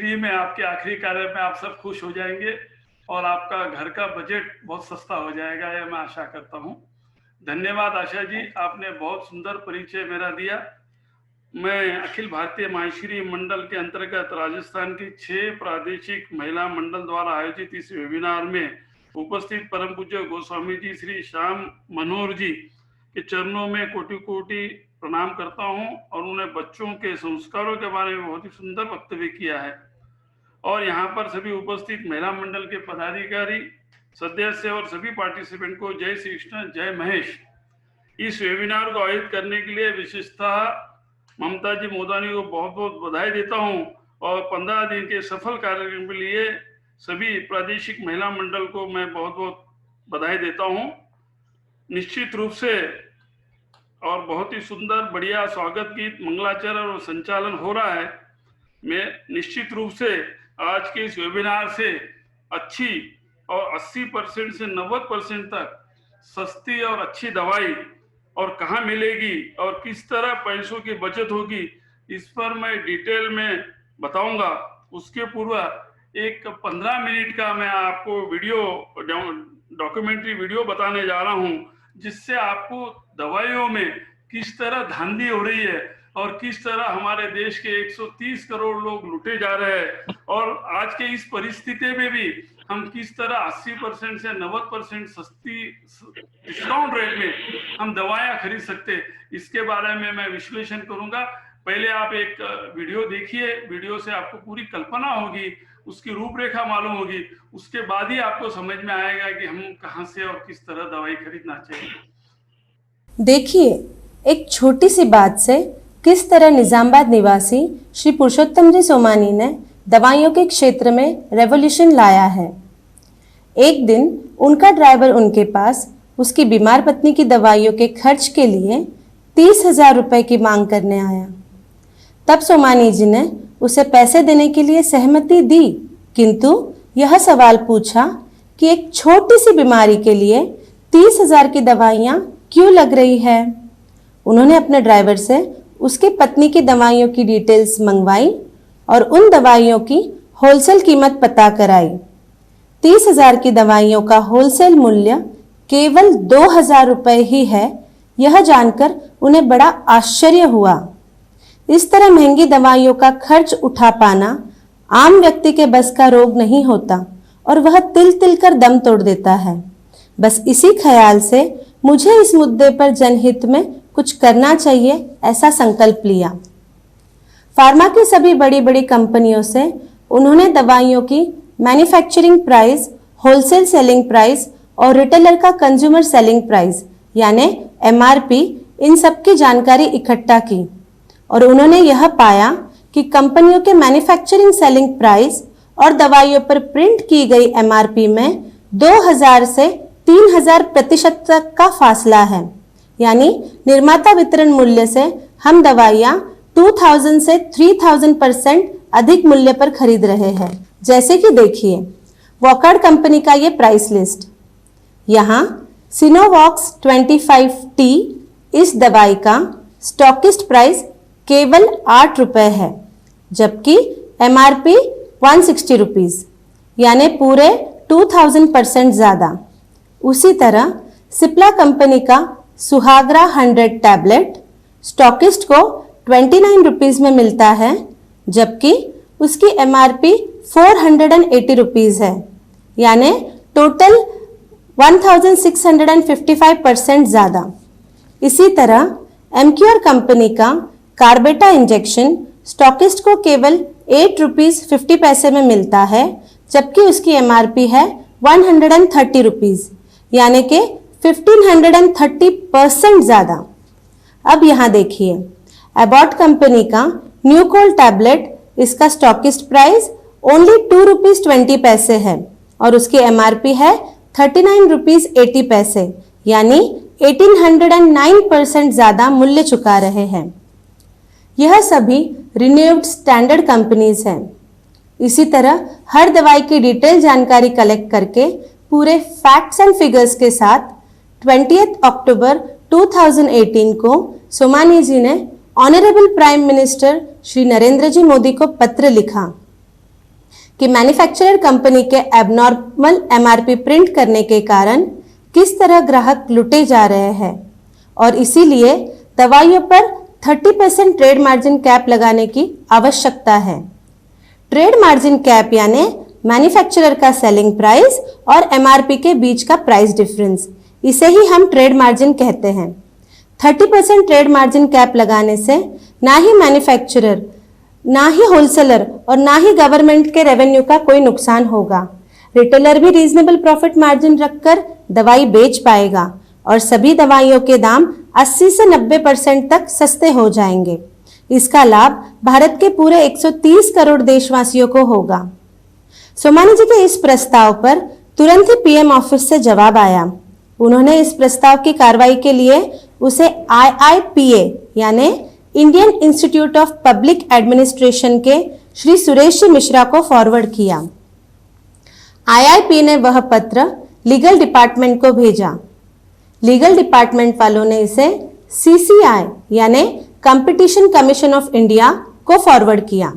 Free में आपके आखिरी कार्य में आप सब खुश हो जाएंगे और आपका घर का बजट बहुत सस्ता हो जाएगा, यह मैं आशा करता हूं। धन्यवाद आशा जी, आपने बहुत सुंदर परिचय मेरा दिया। मैं अखिल भारतीय माहेश्वरी मंडल के अंतर्गत राजस्थान की 6 प्रादेशिक महिला मंडल द्वारा आयोजित इस वेबिनार में उपस्थित परम पूज्य गोस्वामी जी श्री श्याम मनोहर जी के चरणों में कोटि कोटि प्रणाम करता हूं और उन्हें बच्चों के संस्कारों के बारे में बहुत ही सुंदर वक्तव्य किया है। और यहाँ पर सभी उपस्थित महिला मंडल के पदाधिकारी, सदस्य और सभी पार्टिसिपेंट को जय श्री कृष्ण, जय महेश। इस वेबिनार को आयोजित करने के लिए विशेषतः ममता जी मोदानी को बहुत बहुत बधाई देता हूं और 15 दिन के सफल कार्यक्रम के लिए सभी प्रादेशिक महिला मंडल को मैं बहुत बहुत बधाई देता हूं। निश्चित रूप से और बहुत ही सुंदर बढ़िया स्वागत गीत, मंगलाचरण और संचालन हो रहा है। मैं निश्चित रूप से आज के इस वेबिनार से अच्छी और 80% से 90% तक सस्ती और अच्छी दवाई और कहाँ मिलेगी और किस तरह पैसों की बचत होगी, इस पर मैं डिटेल में बताऊंगा। उसके पूर्व एक 15 मिनट का मैं आपको वीडियो डॉक्यूमेंट्री वीडियो बताने जा रहा हूं, जिससे आपको दवाइयों में किस तरह धांधली हो रही है और किस तरह हमारे देश के 130 करोड़ लोग लूटे जा रहे हैं और आज के इस परिस्थिति में भी हम किस तरह 80% से 90% सस्ती डिस्काउंट रेट में हम दवाइयां खरीद सकते, इसके बारे में मैं विश्लेषण करूंगा। पहले आप एक वीडियो देखिए, वीडियो से आपको पूरी कल्पना होगी, उसकी रूपरेखा मालूम होगी, उसके बाद ही आपको समझ में आएगा कि हम कहां से और किस तरह दवाई खरीदना चाहिए। देखिए, एक छोटी सी बात से किस तरह निजामाबाद निवासी श्री पुरुषोत्तम जी सोमानी ने दवाइयों के क्षेत्र में रेवोल्यूशन लाया है। एक दिन उनका ड्राइवर उनके पास उसकी बीमार पत्नी की दवाइयों के खर्च के लिए 30,000 रुपए की मांग करने आया। तब सोमानी जी ने उसे पैसे देने के लिए सहमति दी, किंतु यह सवाल पूछा कि एक छोटी सी बीमारी के लिए 30,000 की दवाइयां क्यों लग रही है। उन्होंने अपने ड्राइवर से उसकी पत्नी की दवाइयों की डिटेल्स मंगवाई और उन दवाइयों की होलसेल कीमत पता कराई। 30,000 की दवाइयों का होलसेल मूल्य केवल 2,000 रुपए ही है। यह जानकर उन्हें बड़ा आश्चर्य हुआ। इस तरह महंगी दवाइयों का खर्च उठा पाना आम व्यक्ति के बस का रोग नहीं होता और वह तिल तिल कर दम तोड़ देता है। बस इसी ख्याल से मुझे इस मुद्दे पर जनहित में कुछ करना चाहिए, ऐसा संकल्प लिया। फार्मा की सभी बड़ी बड़ी कंपनियों से उन्होंने दवाइयों की manufacturing price, wholesale selling price और रिटेलर का कंज्यूमर सेलिंग प्राइस यानी MRP, इन सब की जानकारी इकट्ठा की और उन्होंने यह पाया कि कंपनियों के मैन्युफैक्चरिंग सेलिंग प्राइस और दवाइयों पर प्रिंट की गई MRP में 2,000 से 3,000% तक का फासला है। यानी निर्माता वितरण मूल्य से हम दवाइयां 2,000 से 3,000% अधिक मूल्य पर खरीद रहे हैं। जैसे कि देखिए, वॉकहार्ट कंपनी का ये प्राइस लिस्ट। यहाँ सिनोवॉक्स 25T इस दवाई का स्टॉकिस्ट प्राइस केवल 8 रुपए है, जबकि MRP 160 रुपीज, यानी पूरे 2,000% ज्यादा। उसी तरह सिप्ला कंपनी का सुहागरा 100 टैबलेट स्टॉकिस्ट को 29 रुपीज में मिलता है, जबकि उसकी MRP 480 रुपीज है, यानी टोटल 1,655% ज्यादा। इसी तरह एमक्यूआर कंपनी का कार्बेटा इंजेक्शन स्टॉकिस्ट को केवल 8 रुपीज 50 पैसे में मिलता है, जबकि उसकी MRP है 130 रुपीज, यानी कि 1,530% ज्यादा। अब यहाँ देखिए, एबॉट कंपनी का न्यूकोल टैबलेट, इसका स्टॉकिस्ट प्राइस ओनली 2 रुपीज 20 पैसे है और उसकी MRP है 39 रुपीज 80 पैसे, यानी 1,809% ज्यादा मूल्य चुका रहे हैं। यह सभी रिन्यूड स्टैंडर्ड कंपनीज हैं। इसी तरह हर दवाई की डिटेल जानकारी कलेक्ट करके पूरे फैक्ट्स एंड फिगर्स के साथ 20 अक्टूबर 2018 को सोमानी जी ने honourable prime minister Shri Narendra ji Modi को पत्र लिखा कि मैन्युफैक्चरर कंपनी के एबनॉर्मल एमआरपी प्रिंट करने के कारण किस तरह ग्राहक लुटे जा रहे हैं और इसीलिए दवाइयों पर 30% ट्रेड मार्जिन कैप लगाने की आवश्यकता है। ट्रेड मार्जिन कैप यानी मैन्युफैक्चरर का सेलिंग प्राइस और एमआरपी के बीच का प्राइस डिफरेंस, इसे ही हम ट्रेड मार्जिन कहते हैं। 30% ट्रेड मार्जिन कैप लगाने से ना ही मैन्युफैक्चरर, ना ही होलसेलर और ना ही गवर्नमेंट के रेवेन्यू का कोई नुकसान होगा। रिटेलर भी रीजनेबल प्रॉफिट मार्जिन रखकर दवाई बेच पाएगा और सभी दवाइयों के दाम 80 से 90% तक सस्ते हो जाएंगे। इसका लाभ भारत के पूरे 130 करोड़ देशवासियों को होगा। सोमानी जी के इस प्रस्ताव पर तुरंत ही पीएम ऑफिस से जवाब आया। उन्होंने इस प्रस्ताव की कार्रवाई के लिए उसे IIPA यानी Indian institute of public administration के श्री सुरेश मिश्रा को फॉरवर्ड किया। IIPA ने वह पत्र लीगल डिपार्टमेंट को भेजा। लीगल डिपार्टमेंट वालों ने इसे CCI यानी कंपटीशन कमीशन ऑफ इंडिया को फॉरवर्ड किया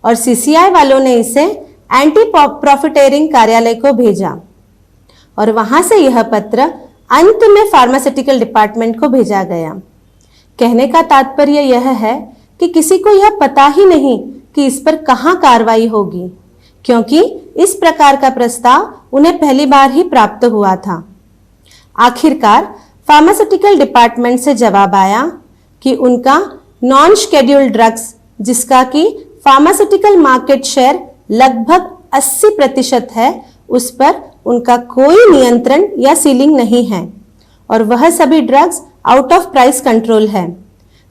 और CCI वालों ने इसे एंटी प्रॉफिटेरिंग कार्यालय को भेजा और वहां से यह पत्र अंत में फार्मास्यूटिकल डिपार्टमेंट को भेजा गया। कहने का तात्पर्य यह है कि किसी को यह पता ही नहीं कि इस पर कहां कार्रवाई होगी, क्योंकि इस प्रकार का प्रस्ताव उन्हें पहली बार ही प्राप्त हुआ था। आखिरकार फार्मास्यूटिकल डिपार्टमेंट से जवाब आया कि उनका नॉन शेड्यूल्ड ड्रग्स, जिसका कि फार्मास्यूटिकल मार्केट शेयर लगभग 80% है, उस पर उनका कोई नियंत्रण या सीलिंग नहीं है और वह सभी drugs out of price control है।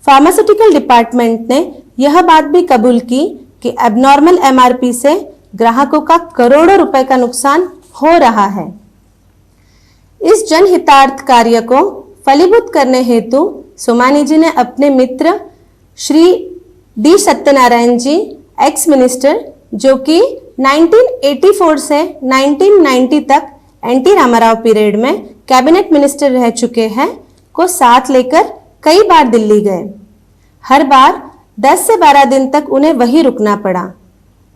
फार्मास्यूटिकल डिपार्टमेंट ने यह बात भी कबूल की कि एबनॉर्मल एमआरपी से ग्राहकों का करोड़ों रुपए का नुकसान हो रहा है। इस जनहितार्थ कार्य को फलीभूत करने हेतु सोमानी जी ने अपने मित्र श्री डी सत्यनारायण जी, एक्स मिनिस्टर, जो कि 1984 से 1990 तक एनटी रामाराव पीरियड में कैबिनेट मिनिस्टर रह चुके हैं, को साथ लेकर कई बार दिल्ली गए। हर बार 10 से 12 दिन तक उन्हें वहीं रुकना पड़ा।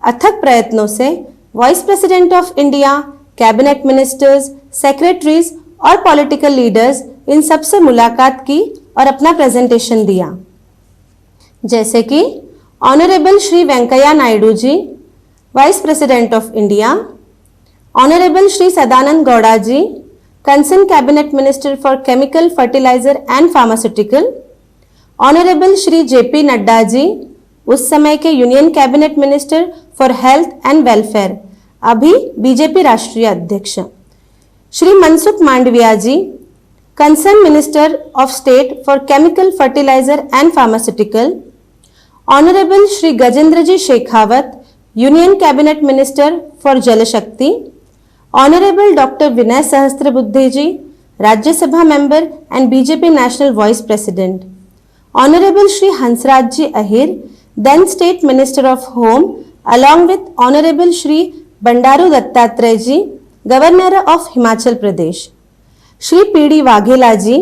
अथक प्रयत्नों से vice president of India, cabinet ministers, secretaries और पॉलिटिकल लीडर्स, इन सब से मुलाकात की और अपना प्रेजेंटेशन दिया। जैसे कि honourable Shri Venkaiah Naidu ji, vice president of India, honourable Shri Sadananda Gowda ji, concern cabinet minister for chemical, fertiliser and pharmaceutical, honourable Shri JP Nadda ji, उस समय के union cabinet minister for health and welfare, अभी बीजेपी राष्ट्रीय अध्यक्ष, Shri Mansukh Mandaviya ji, concern minister of state for chemical, fertiliser and pharmaceutical, honourable Shri Gajendra ji Shekhawat, union cabinet minister for Jal Shakti, honourable doctor Vinay Sahasrabuddhe ji, Rajya Sabha member and BJP national vice president, honourable Shri Hansraj ji Ahir, then state minister of home, along with honourable Shri Bandaru Dattatreya ji, governor of Himachal Pradesh, Shri P D Vaghela ji,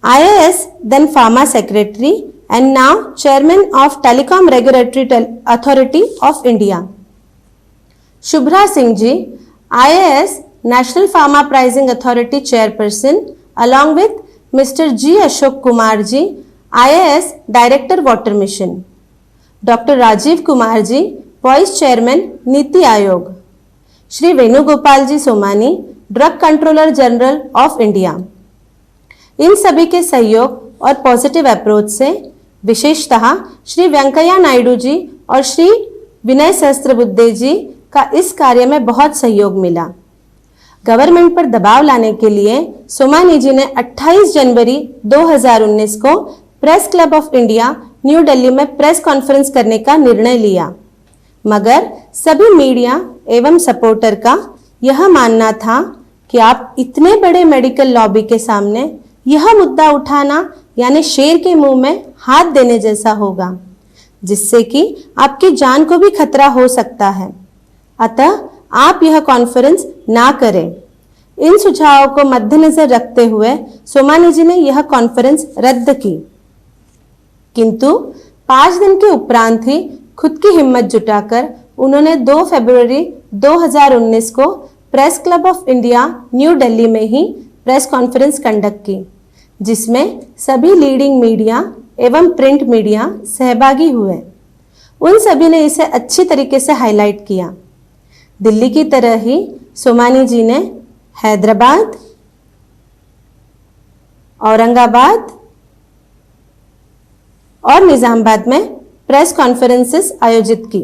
IAS then Pharma Secretary and now Chairman of Telecom Regulatory Authority of India, Shubhra Singh ji, IAS National Pharma Pricing Authority Chairperson, along with Mr. G. Ashok Kumar जी, IAS Director Water Mission, doctor Rajiv Kumar ji, vice chairman NITI Aayog, Shri Venugopal ji Somani, drug controller general of India. इन सभी के सहयोग और positive approach से विशेषतः श्री वेंकैया नायडू जी और श्री विनय सहस्त्रबुद्धे जी का इस कार्य में बहुत सहयोग मिला। गवर्नमेंट पर दबाव लाने के लिए सोमानी जी ने 28 जनवरी 2019 को press club of India new Delhi में प्रेस कॉन्फ्रेंस करने का निर्णय लिया, मगर सभी मीडिया एवं सपोर्टर का यह मानना था कि आप इतने बड़े मेडिकल लॉबी के सामने यह मुद्दा उठाना यानी शेर के मुंह में हाथ देने जैसा होगा, जिससे कि आपकी जान को भी खतरा हो सकता है। अतः आप यह कॉन्फ्रेंस ना करें। इन सुझावों को मद्देनजर रखते हुए सोमानी जी ने यह कॉन्फ्रेंस रद्द की, किंतु 5 दिन के उपरांत ही खुद की हिम्मत जुटाकर उन्होंने 2 फरवरी 2019 को press club of India new Delhi में ही प्रेस कॉन्फ्रेंस कंडक्ट की, जिसमें सभी लीडिंग मीडिया एवं प्रिंट मीडिया सहभागी हुए। उन सभी ने इसे अच्छी तरीके से हाईलाइट किया। दिल्ली की तरह ही सोमानी जी ने हैदराबाद, औरंगाबाद और निजामाबाद में प्रेस कॉन्फ्रेंसेस आयोजित की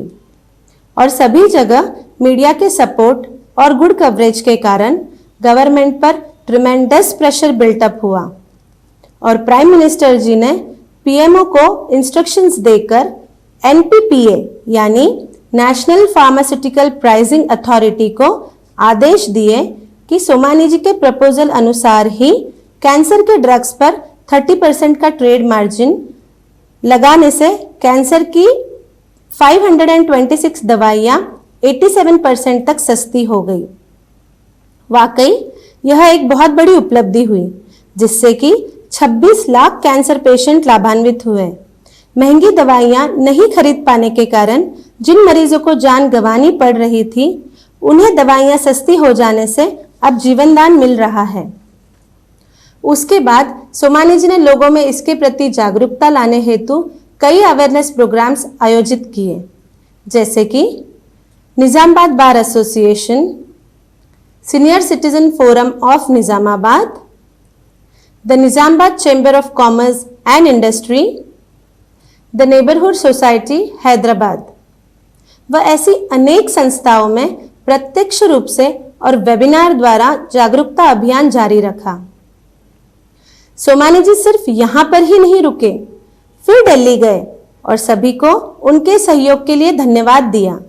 और सभी जगह मीडिया के सपोर्ट और गुड कवरेज के कारण गवर्नमेंट पर ट्रिमेंडस प्रेशर बिल्टअप हुआ और प्राइम मिनिस्टर जी ने पीएमओ को इंस्ट्रक्शंस देकर एनपीपीए यानी नेशनल फार्मास्यूटिकल प्राइसिंग अथॉरिटी को आदेश दिए कि सोमानी जी के प्रपोजल अनुसार ही कैंसर के ड्रग्स पर 30% का ट्रेड मार्जिन लगाने से कैंसर की 526 दवाइयां 87% तक सस्ती हो गई। वाकई यह एक बहुत बड़ी उपलब्धि हुई, जिससे कि 26 लाख कैंसर पेशेंट लाभान्वित हुए। महंगी दवाइयां नहीं खरीद पाने के कारण जिन मरीजों को जान गंवानी पड़ रही थी, उन्हें दवाइयां सस्ती हो जाने से अब जीवनदान मिल रहा है। उसके बाद सोमानी जी ने लोगों में इसके प्रति जागरूकता लाने हेतु कई अवेयरनेस प्रोग्राम्स आयोजित किए, जैसे कि Nizamabad bar association, senior citizen forum of Nizamabad, the Nizamabad chamber of commerce and industry, the neighbourhood society Hyderabad व ऐसी अनेक संस्थाओं में प्रत्यक्ष रूप से और वेबिनार द्वारा जागरूकता अभियान जारी रखा। सोमानी जी सिर्फ यहां पर ही नहीं रुके, फिर दिल्ली गए और सभी को उनके सहयोग के लिए धन्यवाद दिया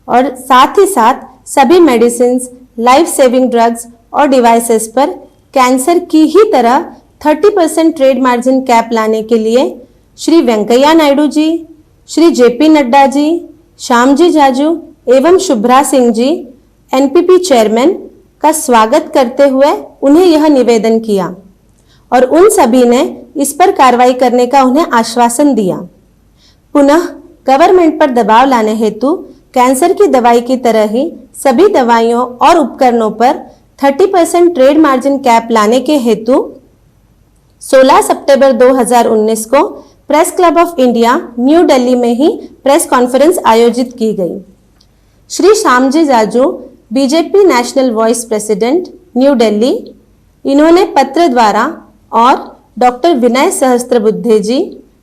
और साथ ही साथ सभी मेडिसिन, लाइफ सेविंग ड्रग्स और डिवाइसेस पर कैंसर की ही तरह 30% ट्रेड मार्जिन कैप लाने के लिए श्री वेंकैया नायडू जी, श्री जेपी नड्डा जी, श्यामजी जाजू एवं शुभ्रा सिंह जी एनपीपी चेयरमैन का स्वागत करते हुए उन्हें यह निवेदन किया और उन सभी ने इस पर कार्रवाई करने का उन्हें आश्वासन दिया। पुनः गवर्नमेंट पर दबाव लाने हेतु कैंसर की दवाई की तरह ही सभी दवाइयों और उपकरणों पर 30% ट्रेड मार्जिन कैप लाने के हेतु 16 सितंबर 2019 को press club of India new Delhi में ही प्रेस कॉन्फ्रेंस आयोजित की गई। Shri Shyamji Jaju BJP national vice president new Delhi, इन्होंने पत्र द्वारा और doctor Vinay Sahasrabuddhe ji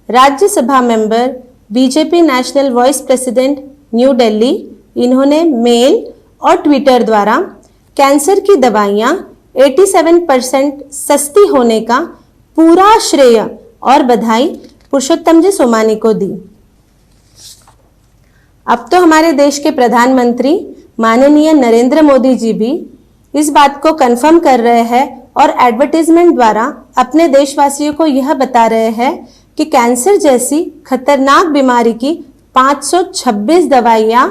Rajya Sabha member BJP national vice president new Delhi, इन्होंने मेल और ट्विटर द्वारा कैंसर की दवाइयां 87% सस्ती होने का पूरा श्रेय और बधाई पुरुषोत्तम जी सोमानी को दी। अब तो हमारे देश के प्रधानमंत्री माननीय नरेंद्र मोदी जी भी इस बात को कंफर्म कर रहे हैं और एडवर्टाइजमेंट द्वारा अपने देशवासियों को यह बता रहे हैं कि कैंसर जैसी खतरनाक बीमारी की 526 दवाइयां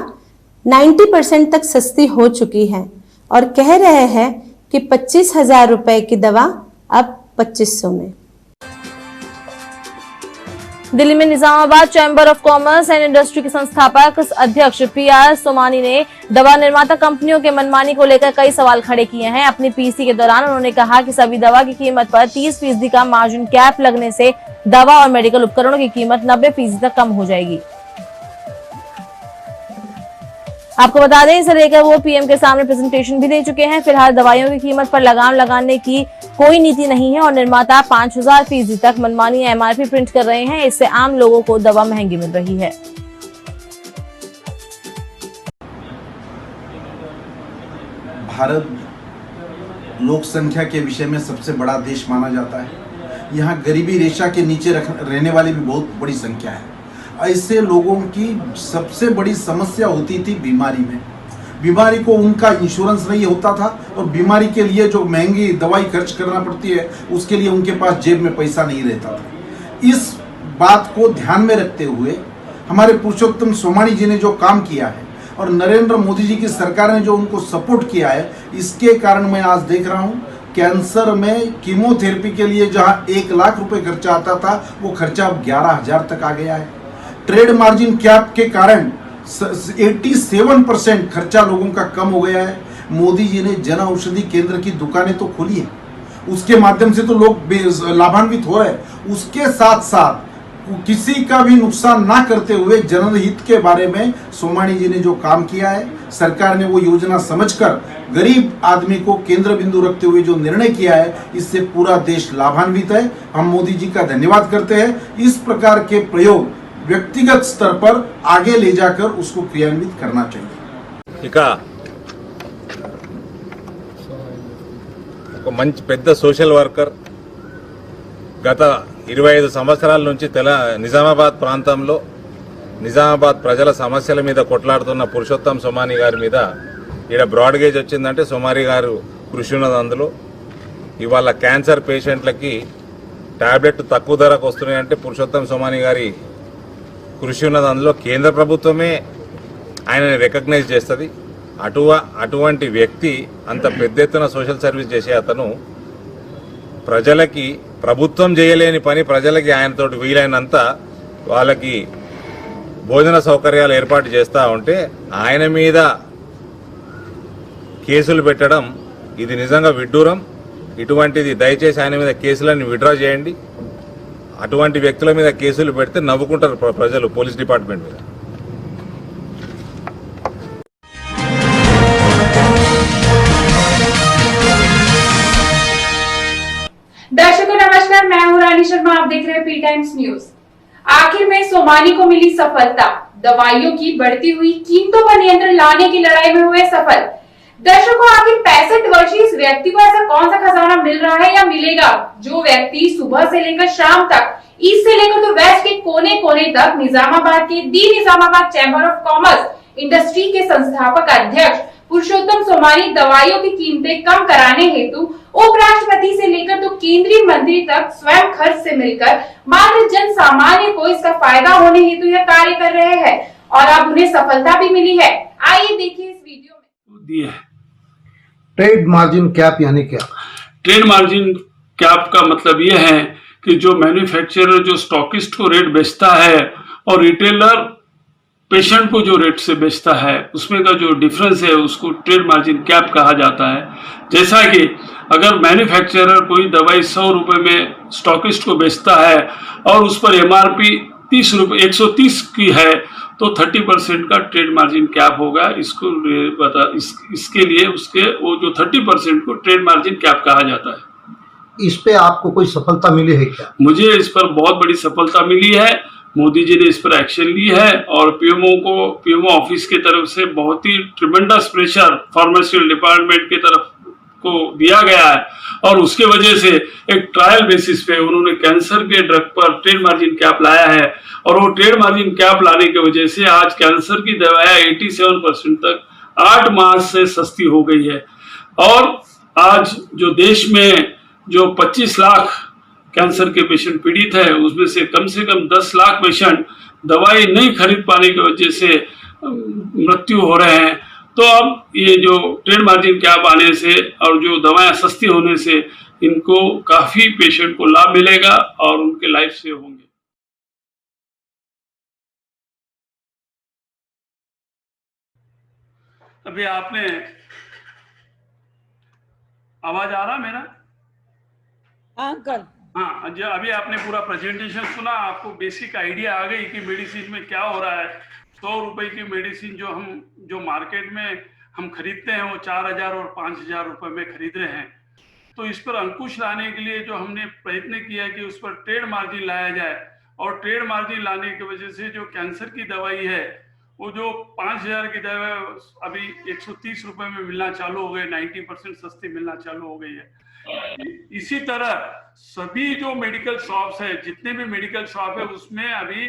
90% तक सस्ती हो चुकी हैं और कह रहे हैं कि 25,000 रुपए की दवा अब 2500 में। दिल्ली में Nizamabad chamber of commerce and industry के संस्थापक अध्यक्ष पीआर सोमानी ने दवा निर्माता कंपनियों के मनमानी को लेकर कई सवाल खड़े किए हैं। अपनी पीसी के दौरान उन्होंने कहा कि सभी दवा की कीमत पर 30% का मार्जिन कैप लगने से दवा और मेडिकल उपकरणों की कीमत 90% तक कम हो जाएगी। आपको बता दें, इसे लेकर वो पीएम के सामने प्रेजेंटेशन भी दे चुके हैं। फिलहाल दवाइयों की कीमत पर लगाम लगाने की कोई नीति नहीं है और निर्माता 5000% तक मनमानी एमआरपी प्रिंट कर रहे हैं। इससे आम लोगों को दवा महंगी मिल रही है। भारत लोक संख्या के विषय में सबसे बड़ा देश माना जाता है। यहाँ गरीबी रेखा के नीचे रहने वाली भी बहुत बड़ी संख्या है। ऐसे लोगों की सबसे बड़ी समस्या होती थी बीमारी में। बीमारी को उनका इंश्योरेंस नहीं होता था और बीमारी के लिए जो महंगी दवाई खर्च करना पड़ती है उसके लिए उनके पास जेब में पैसा नहीं रहता था। इस बात को ध्यान में रखते हुए हमारे पुरुषोत्तम सोमानी जी ने जो काम किया है और नरेंद्र मोदी जी की सरकार ने जो उनको सपोर्ट किया है, इसके कारण मैं आज देख रहा हूँ कैंसर में कीमोथेरेपी के लिए जहाँ 1 लाख रुपए खर्चा आता था वो खर्चा अब 11,000 तक आ गया है। ट्रेड मार्जिन कैप के कारण 87% खर्चा लोगों का कम हो गया है। मोदी जी ने जन औषधि केंद्र की दुकानें तो खोली है, उसके माध्यम से तो लोग लाभान्वित हो रहे हैं। उसके साथ साथ किसी का भी नुकसान ना करते हुए जनहित के बारे में सोमानी जी ने जो काम किया है, सरकार ने वो योजना समझकर गरीब आदमी को केंद्र बिंदु रखते हुए जो निर्णय किया है, इससे पूरा देश लाभान्वित है। हम मोदी जी का धन्यवाद करते हैं। इस प्रकार के प्रयोग व्यक्तिगत स्तर पर आगे ले जाकर उसको क्रियान्वित करना चाहिए। ఇక ఒక మంచి పెద్ద సోషల్ వర్కర్ గత 25 సంవత్సరాల నుంచి నిజామాబాద్ ప్రాంతంలో నిజామాబాద్ ప్రజల సమస్యల మీద కొట్లాడుతున్న పురుషోత్తం సోమాని గారి మీద ఈడ బ్రాడ్ గేజ్ వచ్చిందంటే సోమాని గారు కృషి ఉన్నది. అందులో ఇవాళ క్యాన్సర్ పేషెంట్లకి టాబ్లెట్ తక్కువ ధరకు వస్తున్నాయంటే పురుషోత్తం సోమాని గారి కృషి ఉన్నది. అందులో కేంద్ర ప్రభుత్వమే ఆయనని రికగ్నైజ్ చేస్తుంది. అటువంటి వ్యక్తి అంత పెద్ద ఎత్తున సోషల్ సర్వీస్ చేసే అతను ప్రజలకి ప్రభుత్వం చేయలేని పని ప్రజలకి ఆయనతోటి వీలైనంత వాళ్ళకి భోజన సౌకర్యాలు ఏర్పాటు చేస్తూ ఉంటే ఆయన మీద కేసులు పెట్టడం ఇది నిజంగా విడ్డూరం. ఇటువంటిది దయచేసి ఆయన మీద కేసులను విత్డ్రా చేయండి. అటువంటి వ్యక్తుల మీద కేసులు పెడితే నవ్వుకుంటారు ప్రజలు పోలీస్ డిపార్ట్మెంట్ మీద. दर्शकों नमस्कार, मैं हूं रानी शर्मा। आप देख रहे हैं पी टाइम्स न्यूज। आखिर में सोमानी को मिली सफलता, दवाइयों की बढ़ती हुई कीमतों पर नियंत्रण लाने की लड़ाई में हुए सफल। दर्शकों आखिर 65 वर्षीय इस व्यक्ति को ऐसा कौन सा खजाना मिल रहा है या मिलेगा जो व्यक्ति सुबह से लेकर शाम तक, ईस्ट से लेकर तो वेस्ट के कोने कोने तक निजामाबाद के the Nizamabad chamber of commerce industry के संस्थापक अध्यक्ष पुरुषोत्तम सोमानी दवाइयों की कीमतें कम कराने हेतु उपराष्ट्रपति से लेकर तो केंद्रीय मंत्री तक स्वयं खर्च से मिलकर मात्र जन सामान्य को इसका फायदा होने हेतु यह कार्य कर रहे हैं और अब उन्हें सफलता भी मिली है। आइए देखिए इस वीडियो में। दिए ट्रेड मार्जिन कैप यानी क्या? ट्रेड मार्जिन कैप का मतलब यह है कि जो मैन्युफैक्चरर जो स्टॉकिस्ट को रेट बेचता है और रिटेलर पेशेंट को जो रेट से बेचता है उसमें का जो डिफरेंस है उसको ट्रेड मार्जिन कैप कहा जाता है। जैसा कि अगर मैन्युफैक्चरर कोई दवाई 100 रुपए में स्टॉकिस्ट को बेचता है और उस पर एमआरपी 130 की है तो 30% का ट्रेड मार्जिन कैप होगा। इसके लिए उसके वो जो 30% को ट्रेड मार्जिन कैप कहा जाता है। इस पे आपको कोई सफलता मिली है क्या? मुझे इस पर बहुत बड़ी सफलता मिली है। मोदी जी ने इस पर एक्शन ली है और पीएमओ ऑफिस की तरफ से बहुत ही ट्रिमेंडस प्रेशर फार्मास्यूटिकल डिपार्टमेंट की तरफ को दिया गया है और उसके वजह से एक ट्रायल बेसिस पे उन्होंने कैंसर के ड्रग पर ट्रेड मार्जिन कैप लाया है और वो ट्रेड मार्जिन कैप लाने की वजह से आज कैंसर की दवाएं 87% तक 8 माह से सस्ती हो गई है। और आज जो देश में जो 25 लाख कैंसर के पेशेंट पीड़ित है उसमें से कम 10 लाख पेशेंट दवाई नहीं खरीद पाने की वजह से मृत्यु हो रहे हैं। तो अब ये जो ट्रेड मार्जिन कैप आने से और जो दवाएं सस्ती होने से इनको काफी पेशेंट को लाभ मिलेगा और उनके लाइफ सेव होंगे। अभी आपने आवाज आ रहा मेरा? अंकल हाँ, जो अभी आपने पूरा प्रेजेंटेशन सुना, आपको बेसिक आइडिया आ गई कि मेडिसिन में क्या हो रहा है। 100 रुपए की मेडिसिन जो मार्केट में हम खरीदते हैं वो 4000 और 5000 रुपए में खरीद रहे हैं। तो इस पर अंकुश लाने के लिए जो हमने प्रयत्न किया कि उस पर ट्रेड मार्जिन लाया जाए और ट्रेड मार्जिन लाने की वजह से जो कैंसर की दवाई है वो जो 5000 की दवाई अभी 130 रुपए में मिलना चालू हो गई, 90% सस्ती मिलना चालू हो गई है। इसी तरह सभी जो मेडिकल शॉप्स है, जितने भी मेडिकल शॉप है उसमें अभी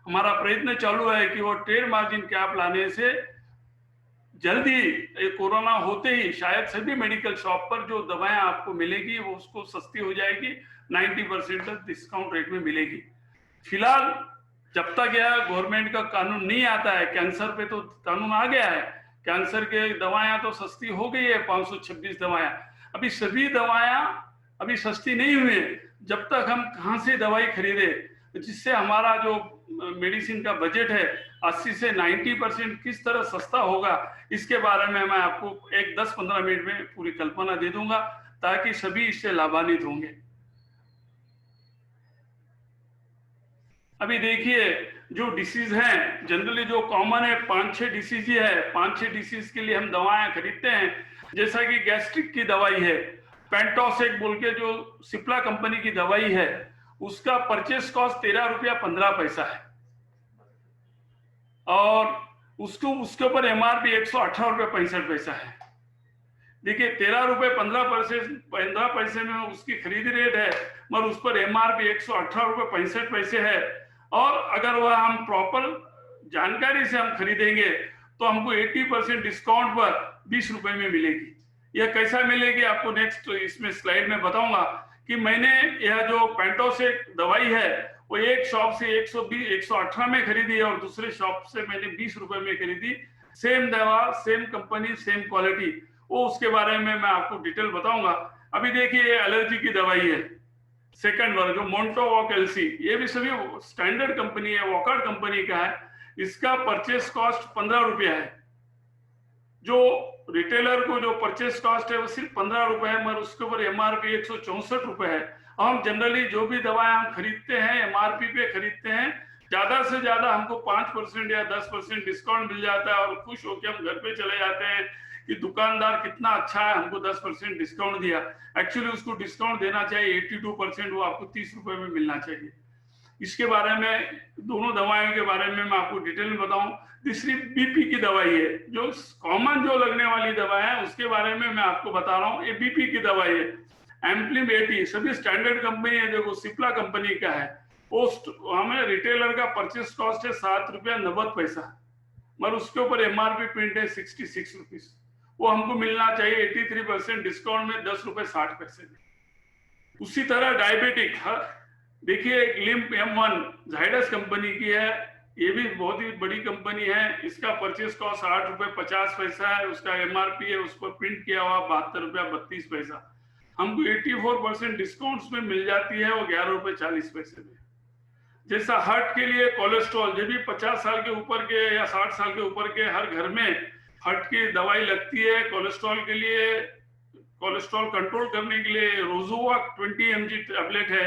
हमारा प्रयत्न चालू है कि वो ट्रेड मार्जिन कैप लाने से जल्दी कोरोना होते ही शायद सभी मेडिकल शॉप पर जो दवाएं आपको मिलेगी वो उसको सस्ती हो जाएगी, 90% तक डिस्काउंट रेट में मिलेगी। फिलहाल जब तक यह गवर्नमेंट का कानून नहीं आता है, कैंसर पे तो कानून आ गया है, कैंसर के दवाएं तो सस्ती हो गई है, 526 दवाएं। अभी सभी दवाएं अभी सस्ती नहीं हुई है। जब तक हम कहां से दवाई खरीदे जिससे हमारा जो मेडिसिन का बजट है 80 से 90% किस तरह सस्ता होगा, इसके बारे में मैं आपको एक 10-15 मिनट में पूरी कल्पना दे दूंगा ताकि सभी इससे लाभान्वित होंगे। अभी देखिए, जो डिसीज हैं जनरली जो कॉमन है 5-6 डिसीज ही है। 5-6 डिसीज के लिए हम दवाएं खरीदते हैं, जैसा कि गैस्ट्रिक की दवाई है, पेंटोसेक बोल के जो सिप्ला कंपनी की दवाई है, उसका परचेस कॉस्ट 13 रुपया 15 पैसा है और उसके ऊपर एमआरपी 118 रुपये 65 पैसा है। देखिए 13 रुपये 15 पैसे में उसकी खरीदी रेट है, मगर उस पर एमआरपी 118 रुपये 65 पैसे है। और अगर वह हम प्रॉपर जानकारी से हम खरीदेंगे तो हमको 80% डिस्काउंट पर 20 रुपए में मिलेगी। यह कैसा मिलेगी आपको नेक्स्ट इसमें स्लाइड में बताऊंगा कि मैंने यह जो पेंटोसेक दवाई है वो एक शॉप से 118 में खरीदी है और दूसरे शॉप से मैंने 20 रुपए में खरीदी। सेम दवा, सेम कंपनी, सेम क्वालिटी, वो उसके बारे में मैं आपको डिटेल बताऊंगा। अभी देखिए एलर्जी की दवाई है सेकंड वर्ग, मोन्टोवॉक एलसी, ये भी सभी स्टैंडर्ड कंपनी है, वॉकआउट कंपनी का है। इसका परचेस कॉस्ट 15 रुपया है। जो रिटेलर को जो परचेस कॉस्ट है वो सिर्फ 15 रुपए है, मगर उसके ऊपर एमआरपी 164 रुपए है। हम जनरली जो भी दवाएं हम खरीदते हैं एमआरपी पे खरीदते हैं, ज्यादा से ज्यादा हमको 5% या 10% डिस्काउंट मिल जाता है और खुश होकर हम घर पे चले जाते हैं कि दुकानदार कितना अच्छा है, हमको 10% डिस्काउंट दिया। एक्चुअली उसको डिस्काउंट देना चाहिए 82%, वो आपको 30 रुपए में मिलना चाहिए। इसके बारे में, दोनों दवाइयों के बारे में मैं आपको डिटेल में बताऊं। तीसरी बीपी की दवाई है, जो कॉमन जो लगने वाली दवा है उसके बारे में मैं आपको बता रहा हूँ। ये बीपी की दवाई है, एम्प्लिम 80, सभी स्टैंडर्ड कंपनी है, देखो सिप्ला कंपनी का है। हमें रिटेलर का परचेस कॉस्ट है 7 रुपया 90 पैसा, मगर उसके ऊपर एमआरपी प्रिंट है 66 रुपीज। वो हमको मिलना चाहिए 83% डिस्काउंट में 10 रुपए 60 पैसे में। उसी तरह डायबिटिक, देखिए लिम्प M1 जाइडस कंपनी की है, ये भी बहुत ही बड़ी कंपनी है। इसका परचेस कॉस्ट 8 रुपए 50 पैसा है, उसका एमआरपी है, उस पर प्रिंट किया हुआ 72 रुपया 32 पैसा। हमको 84% डिस्काउंट में मिल जाती है, वो 11 रुपए 40 पैसे में। जैसा हार्ट के लिए कोलेस्ट्रॉल, जब भी 50 साल के ऊपर के या 60 साल के ऊपर के हर घर में हार्ट की दवाई लगती है। कोलेस्ट्रॉल के लिए, कोलेस्ट्रॉल कंट्रोल करने के लिए रोजुवा 20 mg टैबलेट है,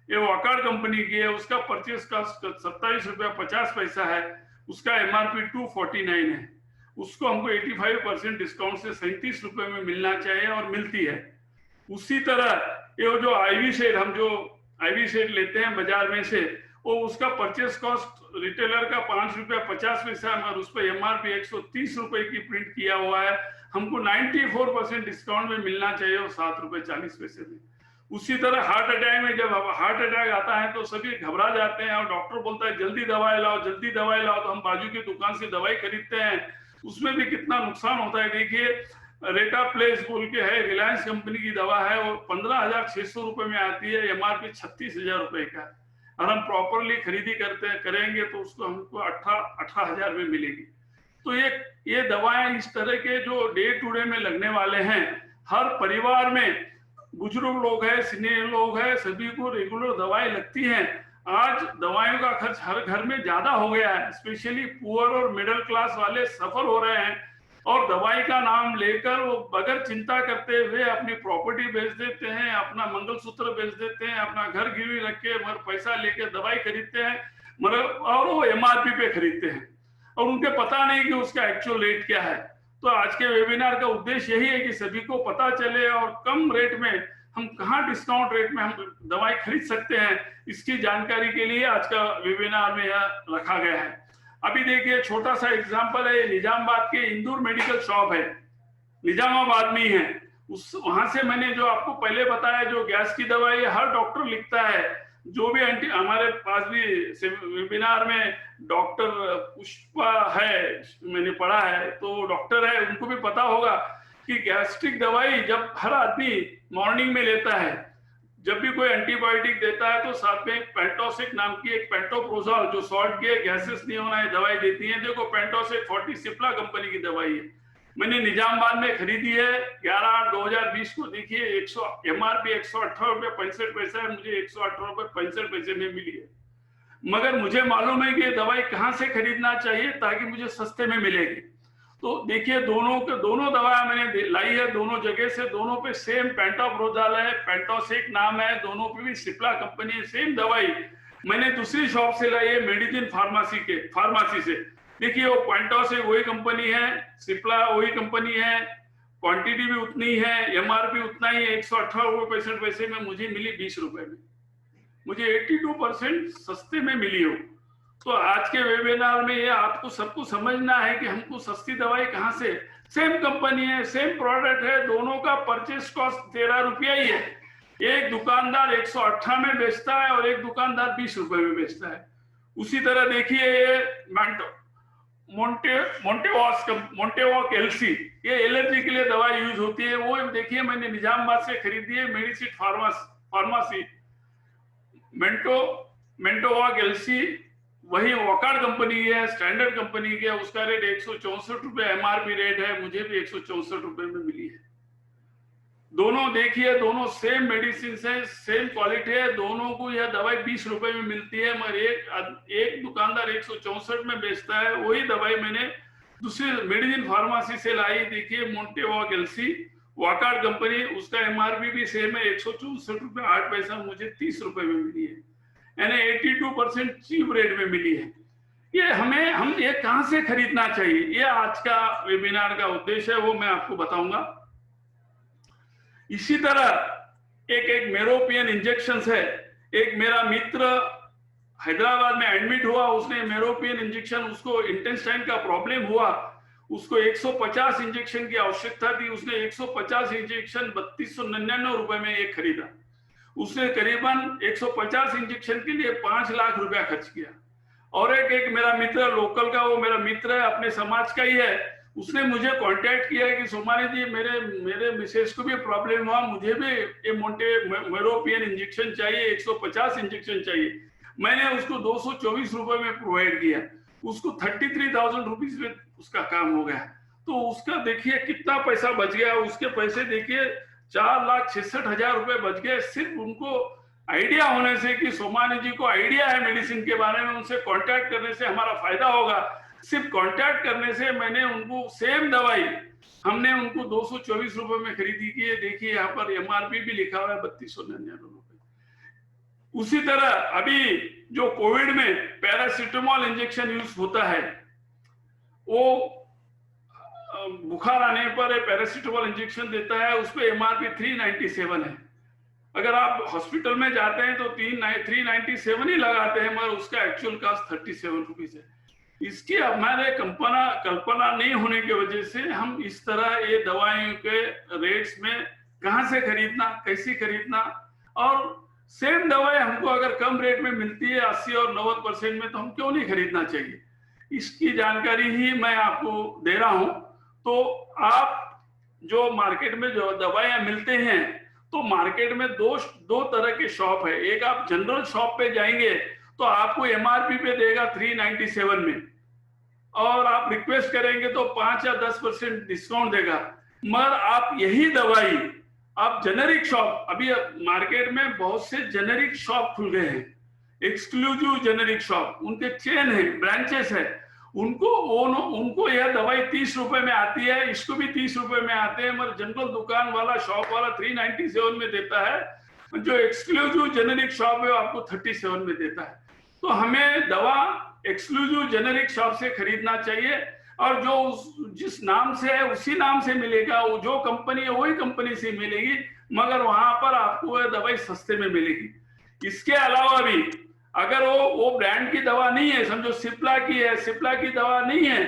ये वॉकआउट कंपनी की है। उसका परचेस कॉस्ट 27 रुपया 50 पैसा है, उसका एमआरपी 249 है। उसको हमको 85% डिस्काउंट से 37 रुपए में मिलना चाहिए और मिलती है। उसी तरह ये जो आईवी सेट, हम जो आईवी सेट लेते हैं बाजार में से, वो उसका परचेस कॉस्ट रिटेलर का 5 रुपया 50 पैसा है, मगर उस पर एमआरपी 130 रुपए की प्रिंट किया हुआ है। हमको 94% डिस्काउंट में मिलना चाहिए और 7 रुपए 40 पैसे में। उसी तरह हार्ट अटैक में, जब हार्ट अटैक आता है तो सभी घबरा जाते हैं और डॉक्टर बोलता है जल्दी दवाई लाओ, जल्दी दवाई लाओ, तो हम बाजू की दुकान से दवाई खरीदते हैं। उसमें भी कितना नुकसान होता है। देखिए रेटा प्लेस बोल के है, रिलायंस कंपनी की दवा है, वो 15,600 रुपए में आती है, एमआरपी 36,000 रुपए का। और हम प्रॉपरली खरीदी करेंगे तो उसको हमको 18,000 में मिलेगी। तो ये दवाएं इस तरह के जो डे टू डे में लगने वाले हैं, हर परिवार में बुजुर्ग लोग हैं, सीनियर लोग हैं, सभी को रेगुलर दवाई लगती हैं। आज दवाइयों का खर्च हर घर में ज्यादा हो गया है, स्पेशली पुअर और मिडिल क्लास वाले सफर हो रहे हैं और दवाई का नाम लेकर वो बगैर चिंता करते हुए अपनी प्रॉपर्टी बेच देते हैं, अपना मंगलसूत्र बेच देते हैं, अपना घर गिरवी रख के मगर पैसा लेके दवाई खरीदते हैं, मगर और वो एमआरपी पे खरीदते हैं और उनके पता नहीं कि उसका एक्चुअल रेट क्या है। तो आज के वेबिनार का उद्देश्य यही है कि सभी को पता चले और कम रेट में हम कहाँ डिस्काउंट रेट में हम दवाई खरीद सकते हैं, इसकी जानकारी के लिए आज का वेबिनार में यह रखा गया है। अभी देखिए छोटा सा एग्जांपल है, निजामाबाद के इंदूर मेडिकल शॉप है, निजामाबाद में ही है। वहां से मैंने जो आपको पहले बताया, जो गैस की दवाई हर डॉक्टर लिखता है, जो भी हमारे पास भी वेबिनार में डॉक्टर पुष्पा है, मैंने पढ़ा है, तो डॉक्टर है, उनको भी पता होगा कि गैस्ट्रिक दवाई जब हर आदमी मॉर्निंग में लेता है, जब भी कोई एंटीबायोटिक देता है तो साथ में पेंटोसेक नाम की एक पेंटोप्रोजोल, जो शॉर्ट के गैसेस नहीं होना है, दवाई देती है। देखो पेंटोसेक 40 सिप्ला कंपनी की दवाई है, मैंने निजामाबाद में खरीदी है 11/8/2020 को। देखिए एमआरपी 118 रुपये 65 पैसा है, मुझे 118 रुपये 65 पैसे में मिली है। मगर मुझे मालूम है कि ये दवाई कहाँ से खरीदना चाहिए ताकि मुझे सस्ते में मिलेगी। तो देखिए दोनों दवाएं मैंने लाई है दोनों जगह से, दोनों पे सेम पेंटाप्रोजाल है, पेंटोसिक नाम है, दोनों पे भी सिप्ला कंपनी है। सेम दवाई मैंने दूसरी शॉप से लाई है, मेडिसिन फार्मेसी से। देखिए वो पेंटोसिक वही कंपनी है, सिप्ला वही कंपनी है, क्वांटिटी भी उतनी है, एमआरपी उतना ही है, 118.65 पैसे में मुझे मिली 20 रुपए में, मुझे 82% सस्ते में मिली हो। तो आज के वेबिनार में ये आपको सबको समझना है कि हमको सस्ती दवाई कहाँ से, सेम कंपनी है, सेम प्रोडक्ट है, दोनों का परचेस कॉस्ट 13 रुपया ही है। एक दुकानदार 118 में बेचता है और एक दुकानदार 20 रुपए में बेचता है। उसी तरह देखिए ये मोंटेवॉक एलसी, ये एलर्जी के लिए दवा यूज होती है, वो देखिए मैंने निजामाबाद से खरीदी है, मेडिसिन फार्मेसी मेंटोवॉक एलसी, वही वॉकार्ड कंपनी है, स्टैंडर्ड कंपनी के, उसका रेट 164 रुपए एमआरपी रेट है, मुझे भी 164 रुपए में मिली है। दोनों देखिए दोनों सेम मेडिसिन है, सेम क्वालिटी है, दोनों को यह दवाई 20 रुपए में मिलती है, मगर एक दुकानदार 164 में बेचता है। वही दवाई मैंने दूसरी मेडिसिन फार्मेसी से लाई, देखिए मोंटेवॉक एलसी, वॉकार्ड कंपनी, उसका एमआरपी भी सेम है, 164 रुपए 8 पैसा, मुझे 30 रुपए में मिली है, यानी 82% चीप रेट में मिली है। हम ये कहां से खरीदना चाहिए, ये आज का वेबिनार का उद्देश्य है, वो मैं आपको बताऊंगा। इसी तरह एक मेरोपियन इंजेक्शन है, एक मेरा मित्र हैदराबाद में एडमिट हुआ, उसने मेरोपियन इंजेक्शन, उसको इंटेस्टाइन का प्रॉब्लम हुआ, उसको 150 इंजेक्शन की आवश्यकता थी, उसने 150 इंजेक्शन 3299 रुपए में एक खरीदा। उसने करीबन 150 इंजेक्शन के लिए 5 लाख रुपया खर्च किया। और एक मेरा मित्र लोकल का, वो मेरा मित्र है, अपने समाज का ही है, उसने मुझे कांटेक्ट किया कि सोमानी जी मेरे मिसेस को भी प्रॉब्लम हुआ, मुझे भी ये मेरोपियन इंजेक्शन चाहिए, 150 इंजेक्शन चाहिए। मैंने उसको 224 रुपए में प्रोवाइड किया, उसको 33,000 रुपीज में उसका काम हो गया। तो उसका देखिए कितना पैसा बच गया, उसके पैसे देखिए 4,66,000 रुपए बच गए, सिर्फ उनको आइडिया होने से कि सोमानी जी को आइडिया है मेडिसिन के बारे में, उनसे कांटेक्ट करने से हमारा फायदा होगा। सिर्फ कांटेक्ट करने से मैंने उनको सेम दवाई हमने उनको 224 रुपए में खरीदी की है। देखिए यहाँ पर एमआरपी भी लिखा हुआ है 3299 रुपए। उसी तरह अभी जो कोविड में पैरासिटामोल इंजेक्शन यूज होता है, वो बुखार आने पर पैरासिटामोल इंजेक्शन देता है, उस पर एमआरपी 397 है। अगर आप हॉस्पिटल में जाते हैं तो 397 ही लगाते हैं, मगर उसका एक्चुअल कॉस्ट 37 रुपीज है। इसकी हमारे कल्पना नहीं होने की वजह से हम इस तरह ये दवाइयों के रेट्स में कहां से खरीदना, कैसी खरीदना, और सेम दवाई हमको अगर कम रेट में मिलती है 80 और 90% में, तो हम क्यों नहीं खरीदना चाहिए, इसकी जानकारी ही मैं आपको दे रहा हूं। तो आप जो मार्केट में जो दवाइयां मिलते हैं, तो मार्केट में दो तरह के शॉप है। एक आप जनरल शॉप पे जाएंगे तो आपको एमआरपी पे देगा 397 में, और आप रिक्वेस्ट करेंगे तो 5 या 10% डिस्काउंट देगा। मगर आप यही दवाई आप जेनेरिक शॉप, अभी मार्केट में बहुत से जेनेरिक शॉप खुल गए हैं, एक्सक्लूसिव जेनेरिक शॉप, उनके चेन है, ब्रांचेस है, उनको यह दवाई 30 रुपए में आती है, इसको भी 30 रुपए में आते हैं, मगर जनरल दुकान वाला शॉप वाला 397 में देता है, जो एक्सक्लूसिव जेनेरिक शॉप है आपको 37 में देता है। तो हमें दवा एक्सक्लूसिव जेनेरिक शॉप से खरीदना चाहिए, और जो जिस नाम से है उसी नाम से मिलेगा, वो जो कंपनी है वही कंपनी से मिलेगी, मगर वहां पर आपको दवाई सस्ते में मिलेगी। इसके अलावा भी अगर वो ब्रांड की दवा नहीं है, समझो सिप्ला की है, सिप्ला की दवा नहीं है,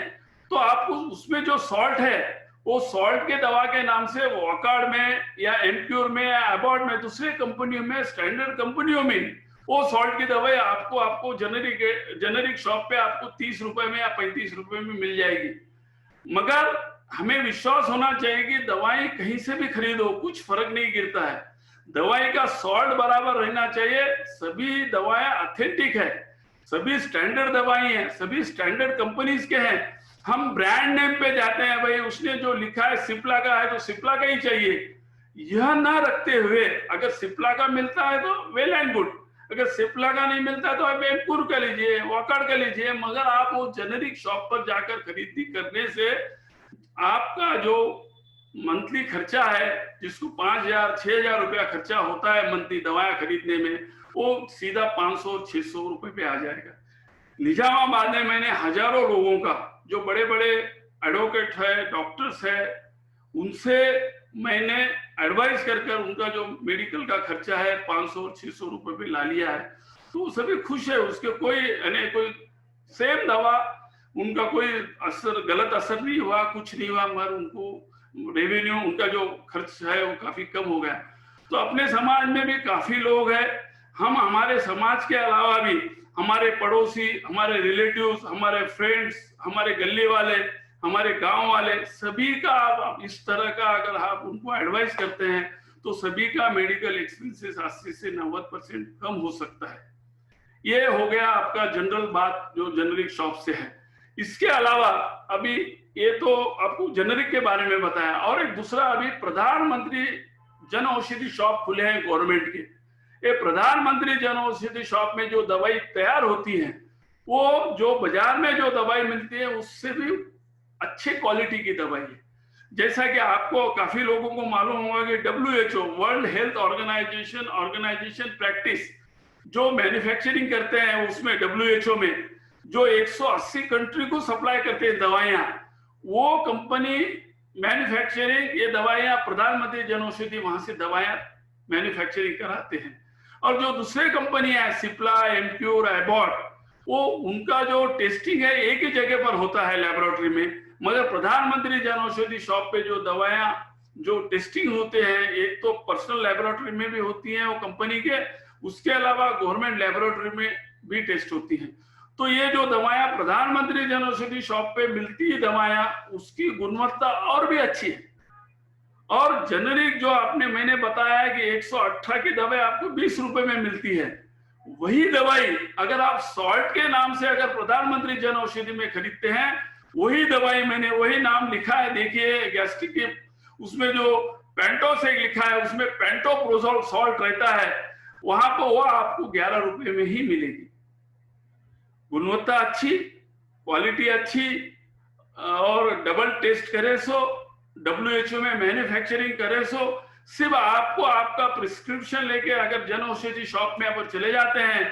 तो आपको उसमें जो सॉल्ट है, वो सॉल्ट के दवा के नाम से वॉकार्ड में या एम्प्योर में या एबॉट में, दूसरे कंपनियों में, स्टैंडर्ड कंपनियों में वो सॉल्ट की दवाई आपको जेनेरिक शॉप पे आपको 30 रुपए में या 35 रुपए में मिल जाएगी। मगर हमें विश्वास होना चाहिए कि दवाई कहीं से भी खरीदो, कुछ फर्क नहीं गिरता है, दवाई का सॉल्ट बराबर रहना चाहिए। सभी दवाएं ऑथेंटिक है, सभी स्टैंडर्ड दवाई हैं, सभी स्टैंडर्ड कंपनीज के हैं। हम ब्रांड नेम पे जाते हैं, भाई उसने जो लिखा है सिप्ला का है तो सिप्ला का ही चाहिए, यह ना रखते हुए अगर सिप्ला का मिलता है तो वेल एंड गुड, अगर सिप्ला का नहीं मिलता तो आप एमपुर का लीजिए, वॉकड़ का लीजिए, मगर आप वो जेनेरिक शॉप पर जाकर खरीदी करने से आपका जो मंथली खर्चा है, जिसको 5,000 6,000 रुपया खर्चा होता है मंथली दवाएं खरीदने में, वो सीधा 500-600 रुपए पे आ जाएगा। निजामाबाद में मैंने हजारों लोगों का, जो बड़े बड़े एडवोकेट है, डॉक्टर्स है, उनसे मैंने एडवाइस कर उनका जो मेडिकल का खर्चा है 500 और 600 रुपए पे ला लिया है। तो सभी खुश है, उसके कोई सेम दवा, उनका कोई असर, गलत असर नहीं हुआ, कुछ नहीं हुआ, मगर उनको रेवेन्यू, उनका जो खर्च है वो काफी कम हो गया। तो अपने समाज में भी काफी लोग हैं, हम हमारे समाज के अलावा भी हमारे पड़ोसी, हमारे रिलेटिव्स, हमारे फ्रेंड्स, हमारे गली वाले, हमारे गांव वाले, सभी का आप इस तरह का अगर आप उनको एडवाइस करते हैं तो सभी का मेडिकल एक्सपेंसेस 80 से 90% कम हो सकता है। ये हो गया आपका जनरल बात जो जेनरिक शॉप से है। इसके अलावा अभी ये तो आपको जेनरिक के बारे में बताया, और एक दूसरा अभी प्रधानमंत्री जन औषधि शॉप खुले हैं गवर्नमेंट के। ये प्रधानमंत्री जन औषधि शॉप में जो दवाई तैयार होती है, वो जो बाजार में जो दवाई मिलती है उससे भी अच्छे क्वालिटी की दवाई है। जैसा कि आपको काफी लोगों को मालूम होगा कि WHO, world health organization practice जो मैन्युफैक्चरिंग करते हैं, उसमें WHO में जो 180 कंट्री को सप्लाई करते हैं दवाइयां, वो कंपनी मैन्युफैक्चरिंग ये दवाइयां, प्रधानमंत्री जन औषधि वहां से दवाइयां मैन्युफैक्चरिंग कराते हैं। और जो दूसरे कंपनियां हैं, सिप्ला, एमप्योर, एबॉट, वो उनका जो टेस्टिंग है एक ही जगह पर होता है लेबोरेटरी में, मगर प्रधानमंत्री जन औषधि शॉप पे जो दवाइयां जो टेस्टिंग होते हैं, एक तो पर्सनल लेबोरेटरी में भी होती हैं वो कंपनी के, उसके अलावा गवर्नमेंट लेबोरेटरी में भी टेस्ट होती हैं। तो ये जो दवाइयां प्रधानमंत्री जन औषधि शॉप पे मिलती है दवाइयां, उसकी गुणवत्ता और भी अच्छी है। और जेनरिक जो मैंने बताया है कि 118 की दवाई आपको 20 रुपए में मिलती है, वही दवाई अगर आप सॉल्ट के नाम से अगर प्रधानमंत्री जन औषधि में खरीदते हैं, वही दवाई मैंने वही नाम लिखा है, देखिए गैस्ट्रिक के उसमें जो पेंटोसेक लिखा है, उसमें पेंटोप्रोजोल सॉल्ट रहता है, वहां पर वो आपको 11 रुपए में ही मिलेगी। गुणवत्ता अच्छी, क्वालिटी अच्छी, और डबल टेस्ट करे सो, WHO में मैन्युफैक्चरिंग करे सो, सिर्फ आपको आपका प्रिस्क्रिप्शन लेके अगर जन औषधि शॉप में आप चले जाते हैं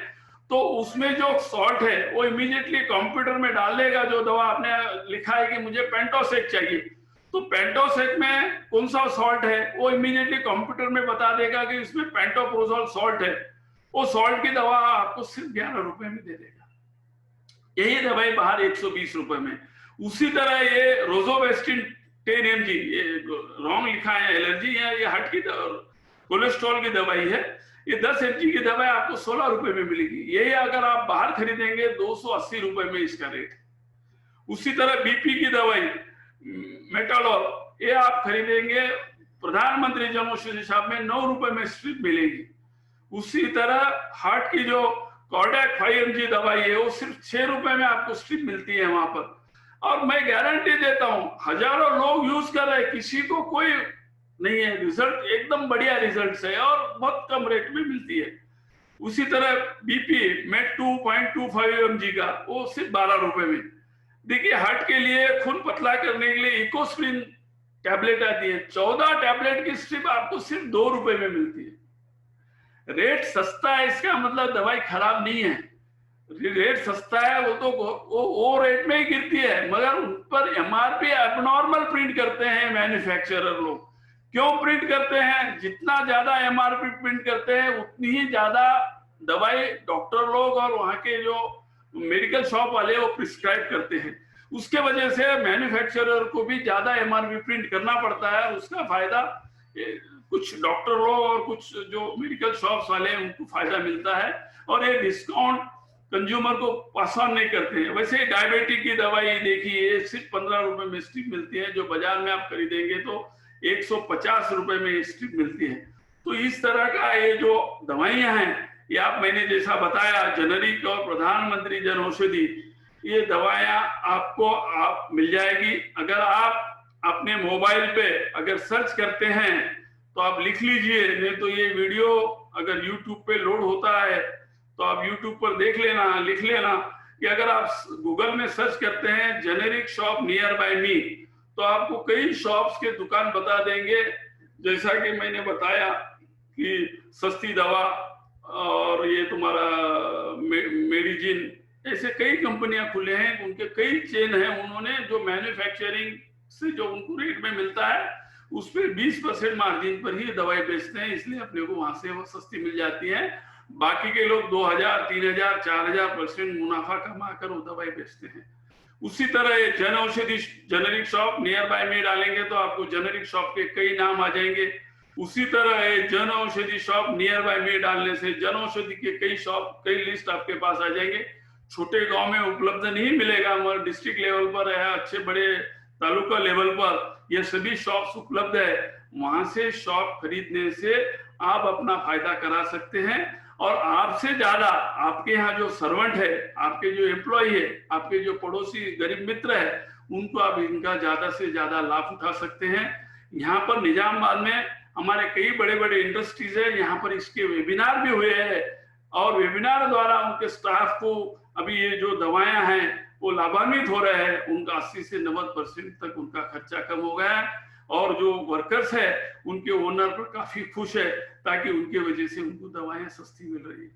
तो उसमें जो सॉल्ट है वो इमीडिएटली कंप्यूटर में डाल देगा। जो दवा आपने लिखा है कि मुझे पेंटोसेक चाहिए, तो पेंटोसेक में कौन सा सॉल्ट है वो इमीडिएटली कंप्यूटर में बता देगा कि इसमें पेंटोप्रोजोल सॉल्ट है। वो सॉल्ट की दवा आपको सिर्फ 11 रुपए में दे देगा। यही दवाई बाहर 120 रुपए में। उसी तरह ये रोजोवेस्टिन 10 mg, ये रॉन्ग लिखा है, एलर्जी है, ये हार्ट की कोलेस्ट्रॉल की दवाई है, ये 10 mg की दवाई आपको 16 रुपए में मिलेगी। यही अगर आप बाहर खरीदेंगे 280 रुपए में इसका रेट। उसी तरह बीपी की दवाई मेटालॉल, ये आप खरीदेंगे प्रधानमंत्री जन औषधि शॉप में 9 रुपए में स्ट्रिप मिलेगी। उसी तरह हार्ट की जो कॉर्डेक 5 mg दवाई है वो सिर्फ 6 रुपए में आपको स्ट्रिप मिलती है वहां पर। और मैं गारंटी देता हूं हजारों लोग यूज कर रहे हैं, किसी को कोई नहीं है, रिजल्ट एकदम बढ़िया रिजल्ट है और बहुत कम रेट में मिलती है। उसी तरह बीपी में 2.25 mg का वो सिर्फ 12 रुपए में। देखिए हार्ट के लिए खून पतला करने के लिए इकोस्प्रिन टैबलेट आती है, 14 टैबलेट की स्ट्रिप आपको सिर्फ 2 रुपए में मिलती है। रेट सस्ता है इसका मतलब दवाई खराब नहीं है, रेट सस्ता है वो तो वो रेट में ही गिरती है, मगर उन पर MRP एबनॉर्मल प्रिंट करते हैं मैन्युफैक्चरर लोग। क्यों प्रिंट करते हैं? जितना ज्यादा MRP प्रिंट करते हैं उतनी ही ज्यादा दवाई डॉक्टर लोग और वहां के जो मेडिकल शॉप वाले वो प्रिस्क्राइब करते हैं। उसके वजह से मैन्युफैक्चरर को भी ज्यादा MRP प्रिंट करना पड़ता है। उसका फायदा कुछ डॉक्टर लोग और कुछ जो मेडिकल शॉप्स वाले हैं उनको फायदा मिलता है, और ये डिस्काउंट कंज्यूमर को पास ऑन नहीं करते हैं। वैसे डायबिटिक की दवाई देखिए सिर्फ 15 रुपए में स्ट्रिप मिलती है, जो बाजार में आप खरीदेंगे तो 150 रुपए में स्ट्रिप मिलती है। तो इस तरह का ये जो दवाइयां हैं, ये मैंने जैसा बताया जेनरिक और प्रधानमंत्री जन औषधि, ये दवाइयां आपको मिल जाएगी। अगर आप अपने मोबाइल पे अगर सर्च करते हैं तो आप लिख लीजिए, नहीं तो ये वीडियो अगर यूट्यूब पे लोड होता है तो आप यूट्यूब पर देख लेना, लिख लेना कि अगर आप गूगल में सर्च करते हैं जेनेरिक शॉप नियर बाय मी, तो आपको कई शॉप्स के दुकान बता देंगे। जैसा कि मैंने बताया कि सस्ती दवा और ये तुम्हारा मेडिजिन, ऐसे कई कंपनियां खुले हैं, उनके कई चेन हैं। उन्होंने जो मैन्युफैक्चरिंग से जो उनको रेट में मिलता है उस पर 20% मार्जिन पर ही दवाई बेचते हैं, इसलिए अपने को वहां से वो सस्ती मिल जाती है। बाकी के लोग 2000, 3000, 4000% मुनाफा कमाकर वो दवाई बेचते हैं। उसी तरह Jan Aushadhi generic shop near by में डालेंगे तो आपको जेनेरिक शॉप के कई नाम आ जाएंगे। उसी तरह Jan Aushadhi shop near by में डालने से जन औषधि के कई शॉप, कई लिस्ट आपके पास आ जाएंगे। छोटे गांव में उपलब्ध नहीं मिलेगा, मगर डिस्ट्रिक्ट लेवल पर है, अच्छे बड़े तालुका लेवल पर ये सभी शॉप्स उपलब्ध है। वहां से शॉप खरीदने से आप अपना फायदा करा सकते हैं, और आपसे ज्यादा आपके यहाँ जो सर्वेंट है, आपके जो एम्प्लॉय है, आपके जो पड़ोसी गरीब मित्र है, उनको आप इनका ज्यादा से ज्यादा लाभ उठा सकते हैं। यहाँ पर निजामाबाद में हमारे कई बड़े बड़े इंडस्ट्रीज है, यहाँ पर इसके वेबिनार भी हुए हैं, और वेबिनार द्वारा उनके स्टाफ को अभी ये जो दवाएं हैं वो लाभान्वित हो रहे हैं। उनका 80 से 90% तक उनका खर्चा कम हो गया है, और जो वर्कर्स है उनके ओनर पर काफी खुश है, ताकि उनके वजह से उनको दवाएं सस्ती मिल रही है।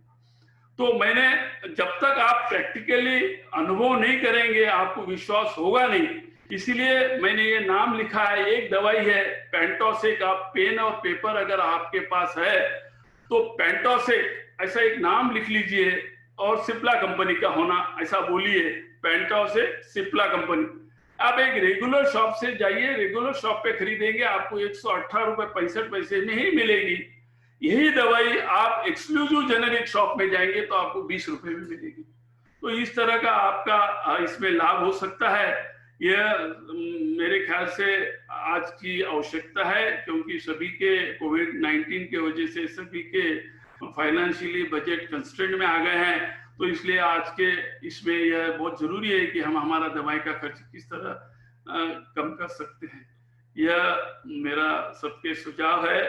तो मैंने, जब तक आप प्रैक्टिकली अनुभव नहीं करेंगे आपको विश्वास होगा नहीं, इसीलिए मैंने ये नाम लिखा है। एक दवाई है पेंटोसिक, आप पेन और पेपर अगर आपके पास है तो पेंटोसिक ऐसा एक नाम लिख लीजिए, और सिप्ला कंपनी का होना ऐसा बोलिए, पेंटोसिक सिप्ला कंपनी। आप एक रेगुलर शॉप से जाइए, रेगुलर शॉप पे खरीदेंगे आपको 118 रुपए 65 पैसे नहीं मिलेगी। यही दवाई आप एक्सक्लूसिव जेनेरिक शॉप में जाएंगे तो आपको 20 रुपए में मिलेगी। तो इस तरह का आपका इसमें लाभ हो सकता है। यह मेरे ख्याल से आज की आवश्यकता है, क्योंकि सभी के कोविड-19 के वजह से सभी के फाइनेंशियली बजट कंस्ट्रेंट में आ गए हैं। तो इसलिए आज के इसमें यह बहुत जरूरी है कि हम हमारा दवाई का खर्च किस तरह कम कर सकते हैं। यह मेरा सबके सुझाव है,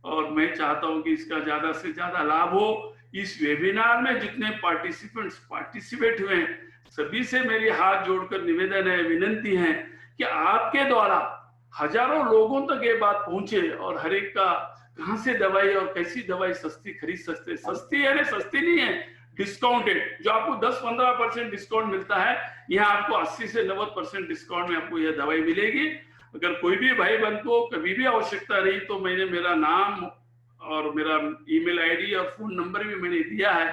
और मैं चाहता हूं कि इसका ज्यादा से ज्यादा लाभ हो। इस वेबिनार में जितने पार्टिसिपेंट्स पार्टिसिपेट हुए हैं, सभी से मेरी हाथ जोड़कर निवेदन है, विनंती है कि आपके द्वारा हजारों लोगों तक ये बात पहुंचे, और हर एक का कहां से दवाई और कैसी दवाई सस्ती खरीद सकते हैं। सस्ती है, सस्ती नहीं है, डिस्काउंटेड। जो आपको 10-15% डिस्काउंट मिलता है, यहाँ आपको 80 से 90% डिस्काउंट में आपको यह दवाई मिलेगी। अगर कोई भी भाई बंद को कभी भी आवश्यकता रही तो मैंने मेरा नाम और मेरा ईमेल आईडी और फोन नंबर भी मैंने दिया है।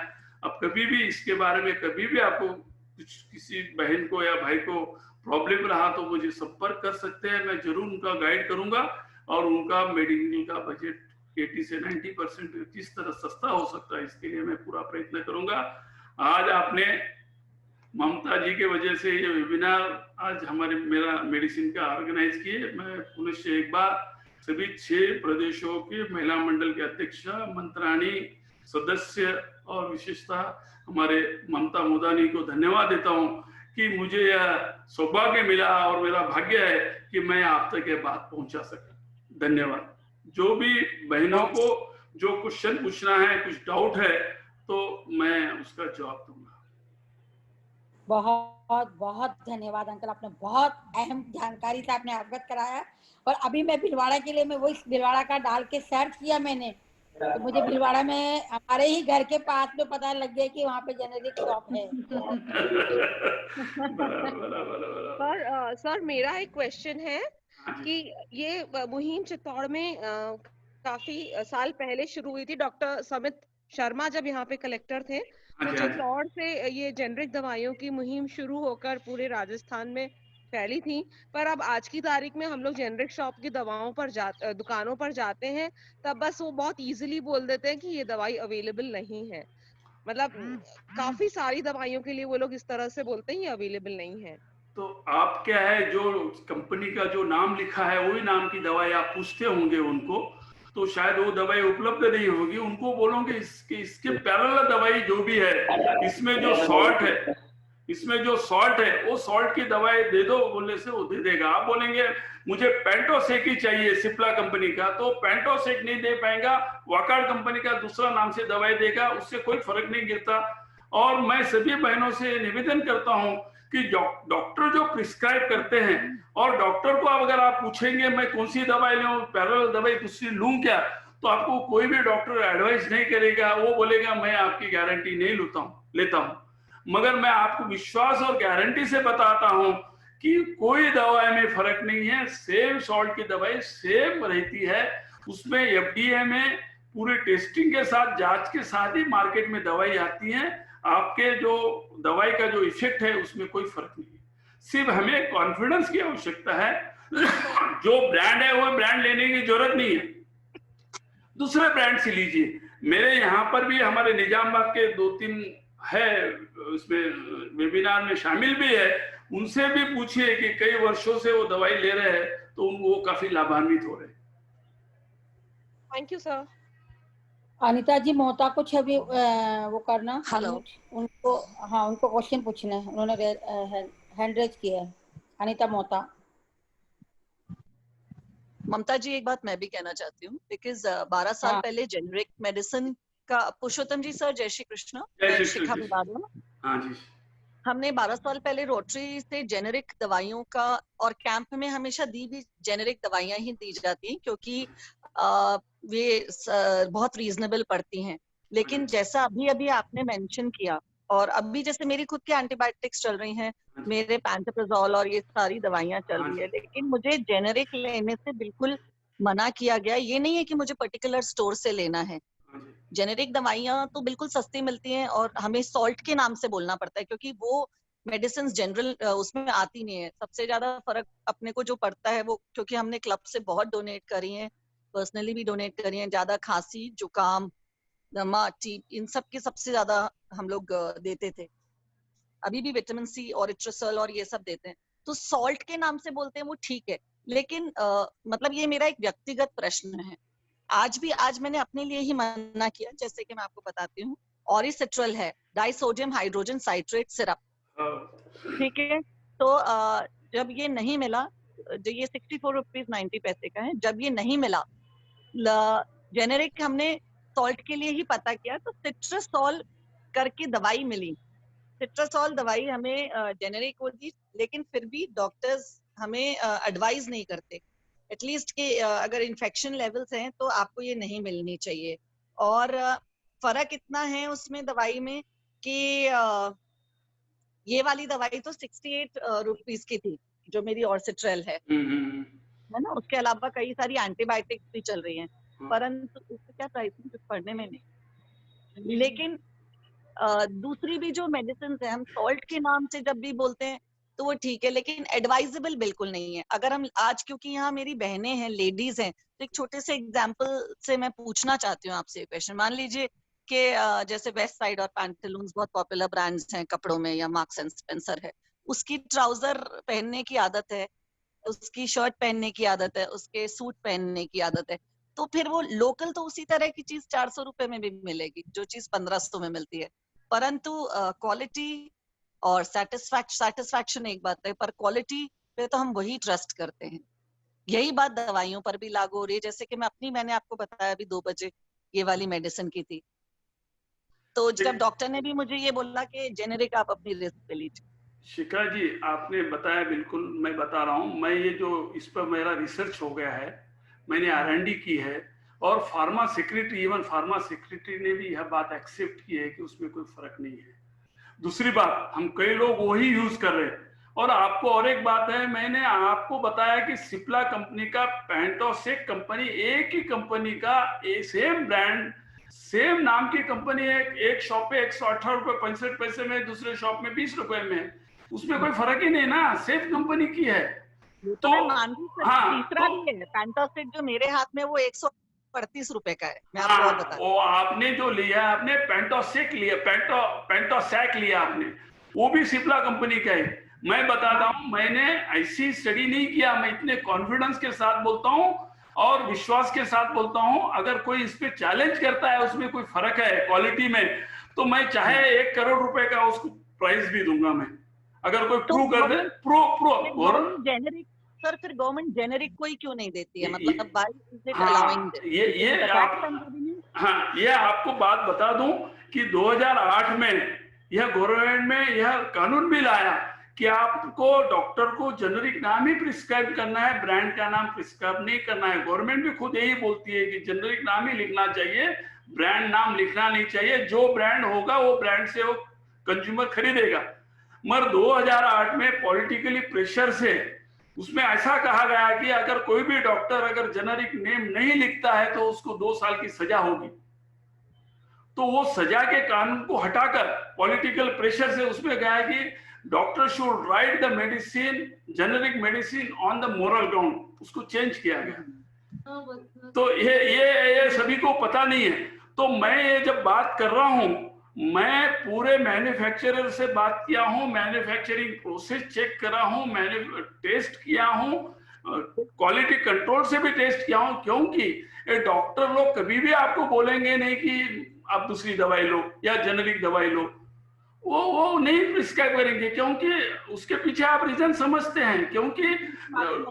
अब कभी भी इसके बारे में कभी भी आपको कुछ किसी बहन को या भाई को प्रॉब्लम रहा तो मुझे संपर्क कर सकते हैं। मैं जरूर उनका गाइड करूंगा, और उनका मेडिकल का बजट 80 से 90% किस तरह सस्ता हो सकता है, इसके लिए मैं पूरा प्रयत्न करूंगा। आज आपने ममता जी के वजह से ये वेबिनार आज हमारे मेरा मेडिसिन का ऑर्गेनाइज किए। मैं पुनः एक बार सभी 6 प्रदेशों के महिला मंडल के अध्यक्ष, मंत्राणी, सदस्य और विशेषतः हमारे ममता मुदानी को धन्यवाद देता हूं कि मुझे यह सौभाग्य मिला और मेरा भाग्य है कि मैं आप तक ये बात पहुंचा सका। धन्यवाद। जो भी बहनों को जो क्वेश्चन पूछना है, कुछ डाउट है, तो मैं उसका जवाब दूंगा। बहुत बहुत धन्यवाद अंकल, आपने बहुत अहम जानकारी से आपने अवगत कराया। और अभी मैं भीलवाड़ा के लिए, मैं वही भीलवाड़ा का डाल के सर्च किया मैंने, तो मुझे भीलवाड़ा में हमारे ही घर के पास में पता लग गया कि वहाँ पे जेनेरिक शॉप है। सर मेरा एक क्वेश्चन है कि ये मुहिम चित्तौड़ में काफी साल पहले शुरू हुई थी। डॉक्टर समित शर्मा जब यहाँ पे कलेक्टर थे, तो चित्तौड़ से ये जेनरिक दवाइयों की मुहिम शुरू होकर पूरे राजस्थान में फैली थी। पर अब आज की तारीख में हम लोग जेनरिक शॉप की दवाओं पर दुकानों पर जाते हैं, तब बस वो बहुत इजीली बोल देते हैं कि ये दवाई अवेलेबल नहीं है। मतलब काफी सारी दवाइयों के लिए वो लोग इस तरह से बोलते हैं ये अवेलेबल नहीं है। तो आप क्या है, जो कंपनी का जो नाम लिखा है वही नाम की दवाई आप पूछते होंगे उनको, तो शायद वो दवाई उपलब्ध नहीं होगी। उनको बोलोगे इसके पैरेलल दवाई जो भी है, इसमें जो शॉर्ट है, इसमें जो सॉल्ट है वो सॉल्ट की दवाई दे दो बोलने से वो दे देगा। आप बोलेंगे मुझे पेंटोसेक ही चाहिए सिप्ला कंपनी का, तो पेंटोसेक नहीं दे पाएगा, वाकार्ड कंपनी का दूसरा नाम से दवाई देगा, उससे कोई फर्क नहीं गिरता। और मैं सभी बहनों से निवेदन करता हूं कि डॉक्टर जो प्रिस्क्राइब करते हैं, और डॉक्टर को अगर आप पूछेंगे मैं कौन सी दवाई लूं, पैरेलल दवाई दूसरी लूं क्या, तो आपको कोई भी डॉक्टर एडवाइस नहीं करेगा। वो बोलेगा मैं आपकी गारंटी नहीं लेता हूं। मगर मैं आपको विश्वास और गारंटी से बताता हूं कि कोई दवाई में फर्क नहीं है। सेम सॉल्ट की दवाई सेम रहती है, उसमें एफडीए में पूरी टेस्टिंग के साथ, जांच के साथ ही मार्केट में दवाई आती है। आपके जो दवाई का जो इफेक्ट है उसमें कोई फर्क नहीं है। सिर्फ हमें कॉन्फिडेंस की आवश्यकता है। जो ब्रांड है वो ब्रांड लेने की जरूरत नहीं है, दूसरे ब्रांड से लीजिए। मेरे यहाँ पर भी हमारे निजामाबाद के 2-3 है उसमें वेबिनार में शामिल भी है, उनसे भी पूछिए कि कई वर्षों से वो दवाई ले रहे हैं तो वो काफी लाभान्वित हो रहे हैं। Thank you sir. Anita ji Mohta कुछ अभी वो करना, हेलो, उनको, हाँ उनको क्वेश्चन पूछना है, उन्होंने हैंड रेज किया है। अनिता मोहता। ममता जी एक बात मैं भी कहना चाहती हूँ, बिकॉज 12 साल पहले जेनरिक मेडिसिन का, पुरुषोत्तम जी सर जय श्री कृष्ण, शिखा विवाद, हाँ जी, हमने 12 साल पहले रोटरी से जेनेरिक दवाइयों का, और कैंप में हमेशा दी भी जेनेरिक दवाइयां ही दी जाती हैं क्योंकि वे बहुत रीजनेबल पड़ती हैं। लेकिन जैसा अभी अभी आपने मेंशन किया, और अभी जैसे मेरी खुद की एंटीबायोटिक्स चल रही हैं, मेरे पैंटोप्राजोल और ये सारी दवाइयां चल रही है, लेकिन मुझे जेनेरिक लेने से बिल्कुल मना किया गया। ये नहीं है कि मुझे पर्टिकुलर स्टोर से लेना है, जेनेरिक दवाइयां तो बिल्कुल सस्ती मिलती हैं और हमें सॉल्ट के नाम से बोलना पड़ता है क्योंकि वो मेडिसिन जनरल उसमें आती नहीं है। सबसे ज्यादा फर्क अपने को जो पड़ता है वो, क्योंकि हमने क्लब से बहुत डोनेट करी हैं, पर्सनली भी डोनेट करी हैं, ज्यादा खांसी, जुकाम, दमा, टीप, इन सब के सबसे ज्यादा हम लोग देते थे। अभी भी विटामिन सी और इट्रोसोल और ये सब देते हैं। तो सॉल्ट के नाम से बोलते हैं वो ठीक है, लेकिन मतलब ये मेरा एक व्यक्तिगत प्रश्न है। आज मैंने अपने लिए ही मना किया, जैसे कि मैं आपको बताती हूँ, ऑरिसिट्रल है, डाइसोडियम हाइड्रोजन साइट्रेट सिरप, ठीक है। तो जब ये नहीं मिला, जो ये 64 रुपीज 90 पैसे का है, जब ये नहीं मिला, जेनेरिक हमने सॉल्ट के लिए ही पता किया तो सिट्रासोल करके दवाई मिली। सिट्रासोल दवाई हमें जेनेरिक होती, लेकिन फिर भी डॉक्टर्स हमें एडवाइज नहीं करते एटलीस्ट कि अगर इन्फेक्शन लेवल्स हैं तो आपको ये नहीं मिलनी चाहिए। और फर्क इतना है उसमें दवाई में कि ये वाली दवाई तो 68 रुपीस की थी जो मेरी ऑर्सिट्रेल है ना। उसके अलावा कई सारी एंटीबायोटिक्स भी चल रही हैं, परंतु उससे क्या प्राइसिंग कुछ पढ़ने में नहीं। लेकिन दूसरी भी जो मेडिसिन है, हम सॉल्ट के नाम से जब भी बोलते हैं तो वो ठीक है, लेकिन एडवाइजेबल बिल्कुल नहीं है। अगर हम आज, क्योंकि यहाँ मेरी बहनें हैं, लेडीज हैं, तो एक छोटे से एग्जांपल से मैं पूछना चाहती हूँ आपसे क्वेश्चन। मान लीजिए कि जैसे वेस्ट साइड और पैंटालून्स बहुत पॉपुलर ब्रांड्स हैं कपड़ों में, या मार्क्स एंड स्पेंसर है, उसकी ट्राउजर पहनने की आदत है, उसकी शर्ट पहनने की आदत है, उसके सूट पहनने की आदत है, तो फिर वो लोकल तो उसी तरह की चीज 400 रुपए में भी मिलेगी जो चीज 1500 में मिलती है, परंतु क्वालिटी और सेटिस्फैक्शन एक बात है, पर क्वालिटी पे तो हम वही ट्रस्ट करते हैं। यही बात दवाइयों पर भी लागू हो रही है। जैसे कि मैंने आपको बताया अभी 2 बजे ये वाली मेडिसिन की थी, तो जब डॉक्टर ने भी मुझे ये बोला कि जेनेरिक आप अपनी रिस्क पे लीजिए। शिखा जी आपने बताया, बिल्कुल मैं बता रहा हूँ, मैं ये जो इस पर मेरा रिसर्च हो गया है, मैंने R&D की है, और pharma secretary, even pharma secretary ने भी यह बात एक्सेप्ट की है कि उसमें कोई फर्क नहीं है। दूसरी बात, हम कई लोग वही यूज कर रहे हैं। और आपको और एक बात है, मैंने आपको बताया कि सिप्ला कंपनी का, पेंटोसेक कंपनी, एक ही कंपनी का, सेम ब्रांड, सेम नाम की कंपनी है, एक शॉप पे 118 रुपए 65 पैसे में, दूसरे शॉप में 20 रुपए में, उसमें कोई फर्क ही नहीं ना, सेफ कंपनी की है। तो मैं मान रही हूं, तीसरा भी है पैंटोसेक जो मेरे हाथ में, वो 138 रुपए का है। मैं आपको और बता, वो आपने जो लिया, आपने पेंटोसेक लिया, पेंटोसेक लिया आपने, वो भी सिप्ला कंपनी का है। मैं बताता हूँ, मैंने ऐसी स्टडी नहीं किया, मैं इतने कॉन्फिडेंस के साथ बोलता हूँ और विश्वास के साथ बोलता हूँ। अगर कोई इस पे चैलेंज करता है, उसमें कोई फर्क है क्वालिटी में, तो मैं चाहे 1 करोड़ रुपए का उसको प्राइस भी दूंगा मैं। अगर कोई प्रूव कर दे, प्रो जेनेरिक सर, फिर गवर्नमेंट जेनेरिक कोई क्यों नहीं देती है? ये- मतलब व्हाई इज इट हाँ, अलाउइंग हाँ, ये आपको बात बता दूं कि 2008 में यह गवर्नमेंट में यह कानून भी लाया कि आपको डॉक्टर को जेनरिक नाम ही प्रिस्क्राइब करना है, ब्रांड का नाम प्रिस्क्राइब नहीं करना है। गवर्नमेंट भी खुद यही बोलती है कि जेनरिक नाम ही लिखना चाहिए, ब्रांड नाम लिखना नहीं चाहिए। जो ब्रांड होगा वो ब्रांड से वो कंज्यूमर खरीदेगा। मगर 2008 में पॉलिटिकली प्रेशर से उसमें ऐसा कहा गया कि अगर कोई भी डॉक्टर अगर जेनरिक नेम नहीं लिखता है तो उसको 2 साल की सजा होगी। तो वो सजा के कानून को हटाकर पॉलिटिकल प्रेशर से उसमें गया कि doctor should write the medicine, generic medicine on the moral ground, उसको चेंज किया गया। तो ये सभी को पता नहीं है। तो मैं ये जब बात कर रहा हूं, मैं पूरे मैन्युफैक्चरर से बात किया हूं, मैन्युफैक्चरिंग प्रोसेस चेक करा हूं, मैंने टेस्ट किया हूं, क्वालिटी कंट्रोल से भी टेस्ट किया हूं, क्योंकि ये डॉक्टर लोग कभी भी आपको बोलेंगे नहीं कि आप दूसरी दवाई लो या जेनरिक दवाई लो, वो नहीं प्रिस्क्राइब करेंगे, क्योंकि उसके पीछे आप रीजन समझते हैं। क्योंकि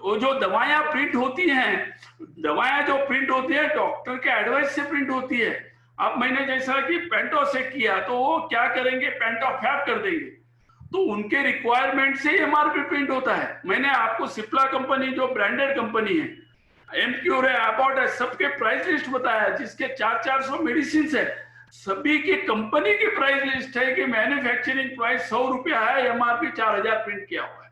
वो जो दवाएं प्रिंट होती हैं, दवाएं जो प्रिंट होती है डॉक्टर के एडवाइस से प्रिंट होती है। अब मैंने जैसा कि पेंटो से किया तो वो क्या करेंगे, पेंटोफैब कर देंगे, तो उनके रिक्वायरमेंट से एमआरपी प्रिंट होता है। मैंने आपको सिप्ला कंपनी जो ब्रांडेड कंपनी है, एमक्यूर है, एबॉट है, सबके प्राइस लिस्ट बताया, जिसके 400 मेडिसिन है, सभी की कंपनी की प्राइस लिस्ट है कि मैन्युफैक्चरिंग प्राइस 100 रुपया है, एमआरपी 4000 प्रिंट किया हुआ है।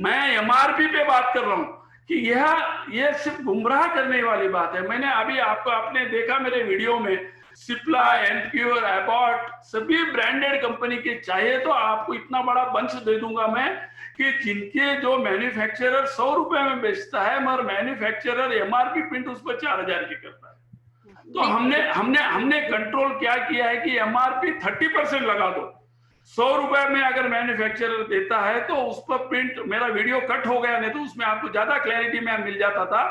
मैं एमआरपी पे बात कर रहा हूं कि यह सिर्फ गुमराह करने वाली बात है। मैंने अभी आपने देखा मेरे वीडियो में, सिप्ला, एमक्यूर, एबॉट, सभी ब्रांडेड कंपनी के, चाहे तो आपको इतना बड़ा बंच दे दूंगा मैं कि जिनके जो मैन्युफैक्चरर 100 रुपए में बेचता है, मगर मैन्युफैक्चरर एमआरपी प्रिंट उस पर 4000 की करता है। तो हमने कंट्रोल क्या किया है कि एमआरपी 30% लगा दो। 100 रुपए में अगर मैन्युफैक्चरर देता है तो उस पर प्रिंट, मेरा वीडियो कट हो गया, नहीं तो उसमें आपको ज्यादा क्लैरिटी में मिल जाता था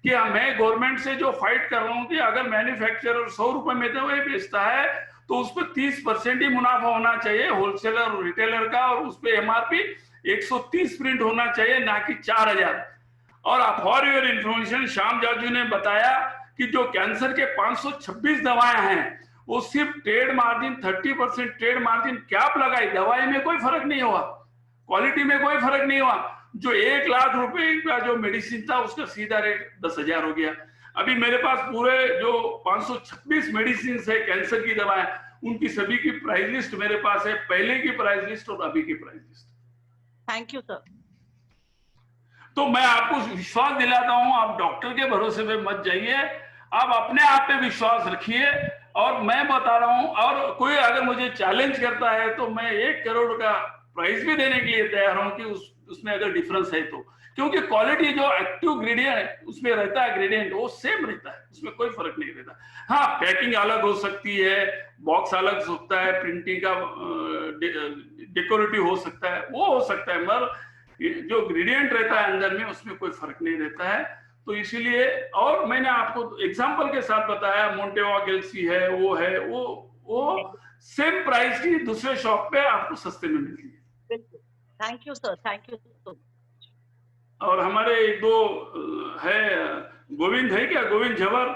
कि मैं गवर्नमेंट से जो फाइट कर रहा हूं कि अगर मैन्युफैक्चरर 100 रुपए में तो वही बेचता है तो उस पर 30% ही मुनाफा होना चाहिए होलसेलर और रिटेलर का, और उस पर एमआरपी 130 प्रिंट होना चाहिए, ना कि 4000। और for your information, Shyam Jaju ने बताया कि जो कैंसर के 526 दवाएं हैं वो सिर्फ trade margin 30% trade margin cap लगाई, दवाई में कोई फर्क नहीं हुआ, क्वालिटी में कोई फर्क नहीं हुआ। जो 1 लाख रुपए का जो मेडिसिन था उसका सीधा रेट 10,000 हो गया। अभी मेरे पास पूरे जो 526 मेडिसिन है कैंसर की दवाएं, उनकी सभी की प्राइस लिस्ट मेरे पास है, पहले की प्राइस लिस्ट और अभी की price list. Thank you sir. तो मैं आपको विश्वास दिलाता हूं, आप डॉक्टर के भरोसे पे मत जाइए, आप अपने आप पे विश्वास रखिए। और मैं बता रहा हूं, और कोई अगर मुझे चैलेंज करता है तो मैं 1 करोड़ का प्राइस भी देने के लिए तैयार हूं कि उसमें अगर डिफरेंस है तो, क्योंकि क्वालिटी जो एक्टिव ग्रेडियंट उसमें रहता है, ग्रेडियंट वो सेम रहता है, उसमें कोई फर्क नहीं रहता। हाँ, पैकिंग अलग हो सकती है, बॉक्स अलग हो सकता है, प्रिंटिंग का डेकोरेटिव हो सकता है, वो हो सकता है, मगर जो ग्रेडियंट रहता है अंदर में उसमें कोई फर्क नहीं रहता है। तो इसीलिए, और मैंने आपको एग्जांपल के साथ बताया, मोंटेवा गैलेक्सी है, वो सेम प्राइस की दूसरे शॉप पे आपको सस्ते में मिलती है। Thank you sir, thank you so much. और हमारे 1-2 है, गोविंद है क्या, गोविंद झवर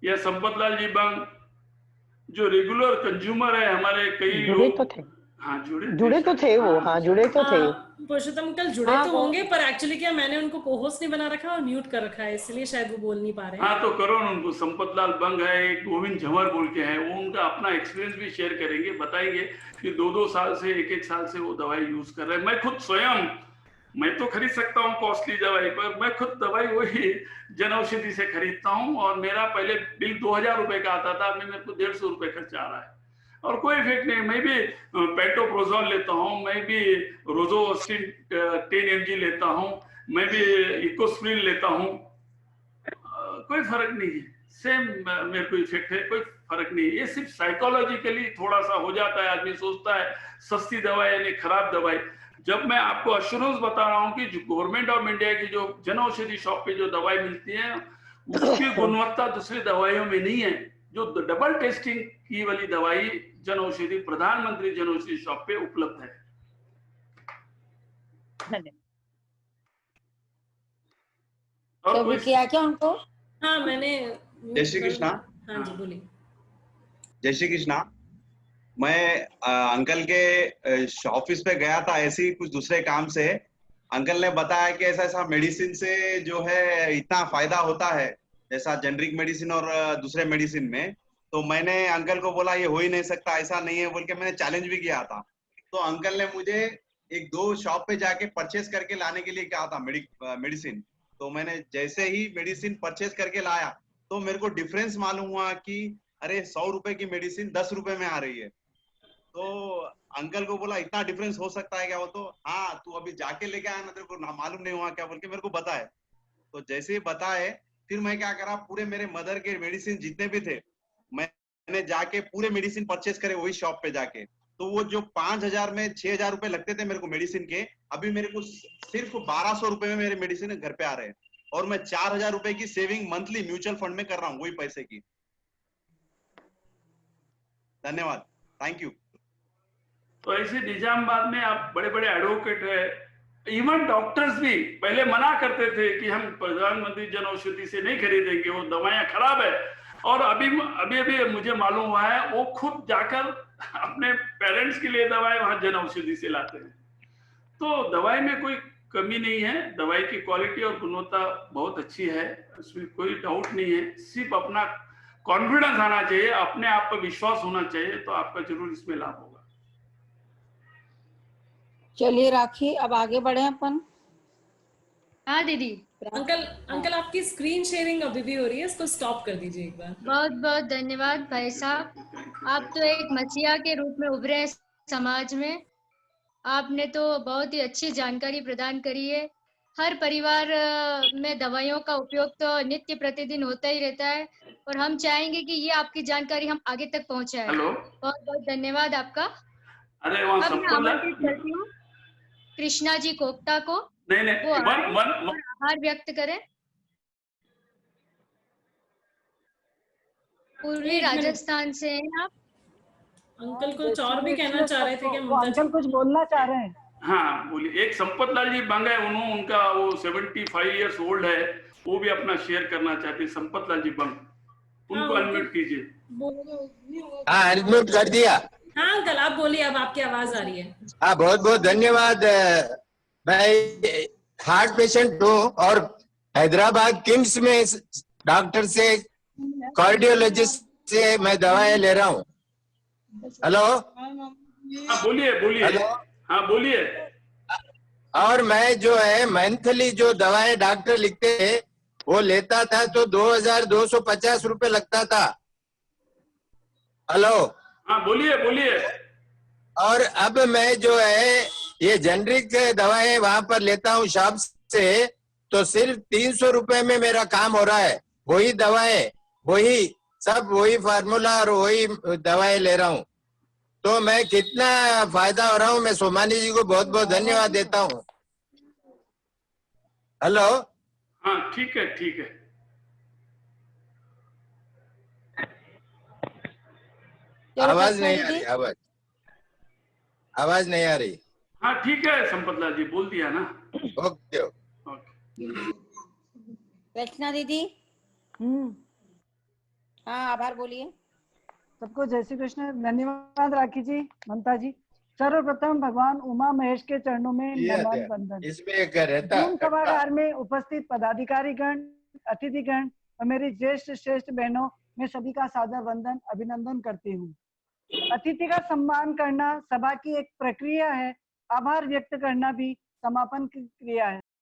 या संपत लाल जी बंग, जो रेगुलर कंज्यूमर है हमारे, कई जुड़े तो थे। हाँ, जुड़े तो थे वो, हाँ जुड़े तो थे। पुरुषोत्तम अंकल जुड़े तो होंगे, पर एक्चुअली क्या मैंने उनको कोहोस्ट नहीं बना रखा और म्यूट कर रखा है, इसलिए शायद वो बोल नहीं पा रहे हैं। हाँ, तो करो ना उनको। संपत लाल बंग है, एक गोविंद झंवर बोल के है, वो उनका अपना एक्सपीरियंस भी शेयर करेंगे, बताएंगे कि 2-2 साल से, 1-1 साल से वो दवाई यूज कर रहे हैं। मैं खुद स्वयं, मैं तो खरीद सकता हूँ कॉस्टली दवाई, पर मैं खुद दवाई वही जन औषधि से खरीदता हूँ, और मेरा पहले बिल 2000 रुपए का आता था, अभी मेरे को 150 रुपए खर्च आ रहा है और कोई इफेक्ट नहीं। मैं भी पेंटोप्रोजोल लेता हूँ, मैं भी रोजोस्टिन 10 mg लेता हूँ, मैं भी इकोस्प्रिन लेता हूँ, कोई फर्क नहीं है, सेम मेरे को इफेक्ट है, कोई फर्क नहीं है। ये सिर्फ साइकोलॉजिकली थोड़ा सा हो जाता है, आदमी सोचता है सस्ती दवाई यानी खराब दवाई। जब मैं आपको अश्योरेंस बता रहा हूँ कि जो गवर्नमेंट ऑफ इंडिया की जो जन औषधि शॉप पे जो दवाई मिलती है उसकी गुणवत्ता दूसरी दवाइयों में नहीं है, जो डबल टेस्टिंग की वाली दवाई जन औषधि प्रधानमंत्री जन औषधि शॉप पे उपलब्ध है। और तो कोई भी किया क्या उनको? हाँ मैंने जय श्री कृष्णा। हाँ जी बोलिए। जय श्री कृष्णा। मैं अंकल के ऑफिस पे गया था ऐसे ही कुछ दूसरे काम से। अंकल ने बताया कि ऐसा ऐसा मेडिसिन से जो है इतना फायदा होता है, जैसा जेनरिक मेडिसिन और दूसरे मेडिसिन में। तो मैंने अंकल को बोला ये हो ही नहीं सकता, ऐसा नहीं है बोल के मैंने चैलेंज भी किया था। तो अंकल ने मुझे एक दो शॉप पे जाके परचेस करके लाने के लिए कहा था मेडिसिन। तो मैंने जैसे ही मेडिसिन परचेस करके लाया तो मेरे को डिफरेंस मालूम हुआ कि अरे 100 रुपए की मेडिसिन 10 रुपए में आ रही है। तो अंकल को बोला इतना डिफरेंस हो सकता है क्या? वो तो हाँ तू अभी जाके लेके आया ना, तेरे को मालूम नहीं हुआ क्या बोल के मेरे को बताए। तो जैसे ही बताए फिर मैं क्या करा, पूरे मेरे मदर के मेडिसिन जितने भी थे मैंने जाके पूरे मेडिसिन परचेस करे वही शॉप पे जाके। तो वो जो 5,000 में 6,000 रुपए लगते थे मेरे को मेडिसिन के, अभी मेरे को सिर्फ 1,200 रुपए में मेरे मेडिसिन घर पे आ रहे हैं। और मैं 4,000 रुपए की सेविंग मंथली म्यूचुअल फंड में कर रहा हूँ वही पैसे की। धन्यवाद, थैंक यू। तो ऐसे निजामाबाद में आप बड़े बड़े एडवोकेट है, इवन डॉक्टर्स भी पहले मना करते थे कि हम प्रधानमंत्री जन औषधि से नहीं खरीदेंगे, वो दवाइयां खराब है। और अभी अभी मुझे मालूम हुआ है वो खुद जाकर अपने पेरेंट्स के लिए दवाई वहां जन औषधि से लाते हैं। तो दवाई में कोई कमी नहीं है, दवाई की क्वालिटी और गुणवत्ता बहुत अच्छी है, उसमें कोई डाउट नहीं है। सिर्फ अपना कॉन्फिडेंस आना चाहिए, अपने आप पर विश्वास होना चाहिए, तो आपका जरूर इसमें लाभ होगा। चलिए राखी, अब आगे बढ़े अपन। हाँ दीदी। अंकल आपकी स्क्रीन शेयरिंग अभी भी हो रही है, इसको स्टॉप कर दीजिए एक बार। बहुत बहुत धन्यवाद भाई साहब, आप तो एक मसीहा के रूप में उभरे हैं समाज में। आपने तो बहुत ही अच्छी जानकारी प्रदान करी है। हर परिवार में दवाइयों का उपयोग तो नित्य प्रतिदिन होता ही रहता है, और हम चाहेंगे कि ये आपकी जानकारी हम आगे तक पहुंचाएं। बहुत बहुत धन्यवाद आपका। अरे वहाँ अब मैं आमंत्रित करती हूँ कृष्णा जी कोप्ता को, वो आए और आभार व्यक्त करें। पूर्वी राजस्थान से हैं आप। अंकल कुछ और भी कहना चाह रहे थे क्या ममता जी? अंकल कुछ बोलना चाह रहे हैं। हाँ बोलिए। एक संपत लाल जी बंग है, उनका वो 75 इयर्स ओल्ड है, वो भी अपना शेयर करना चाहते हैं। संपत लाल जी बंग, उनको अनम्यूट कीजिए। हाँ अनम्यूट कर दिया। हाँ अंकल आप बोलिए, अब आपकी आवाज आ रही है। हाँ बहुत बहुत धन्यवाद। मैं हार्ट पेशेंट हूँ और हैदराबाद किम्स में डॉक्टर से, कार्डियोलॉजिस्ट से मैं दवाएं ले रहा हूँ। हेलो। हाँ बोलिए बोलिए। हेलो। हाँ बोलिए। और मैं जो है मंथली जो दवाएं डॉक्टर लिखते थे वो लेता था तो 2,250 रुपए लगता था। हेलो। हाँ बोलिए बोलिए। और अब मैं जो है ये जेनरिक दवाएं वहां पर लेता हूँ शॉप से, तो सिर्फ 300 रुपए में मेरा काम हो रहा है। वही दवाएं, वही सब, वही फार्मूला और वही दवाएं ले रहा हूँ। तो मैं कितना फायदा हो रहा हूँ, मैं सोमानी जी को बहुत बहुत धन्यवाद देता हूँ। हेलो। हाँ ठीक है ठीक है। आवाज नहीं आ रही, आवाज नहीं आ रही। हाँ ठीक है संपत लाल जी, बोल दिया ना। ओके। रचना दीदी। हाँ आभार बोलिए। सबको जय श्री कृष्ण। धन्यवाद राखी जी, ममता जी। सर्वप्रथम भगवान उमा महेश के चरणों में नमन वंदन। इसमें रहता जून सभागार में उपस्थित पदाधिकारीगण, अतिथिगण और मेरी ज्येष्ठ श्रेष्ठ बहनों में सभी का सादर वंदन अभिनंदन करती हूँ। अतिथि का सम्मान करना सभा की एक प्रक्रिया है, आभार व्यक्त करना भी समापन की क्रिया है।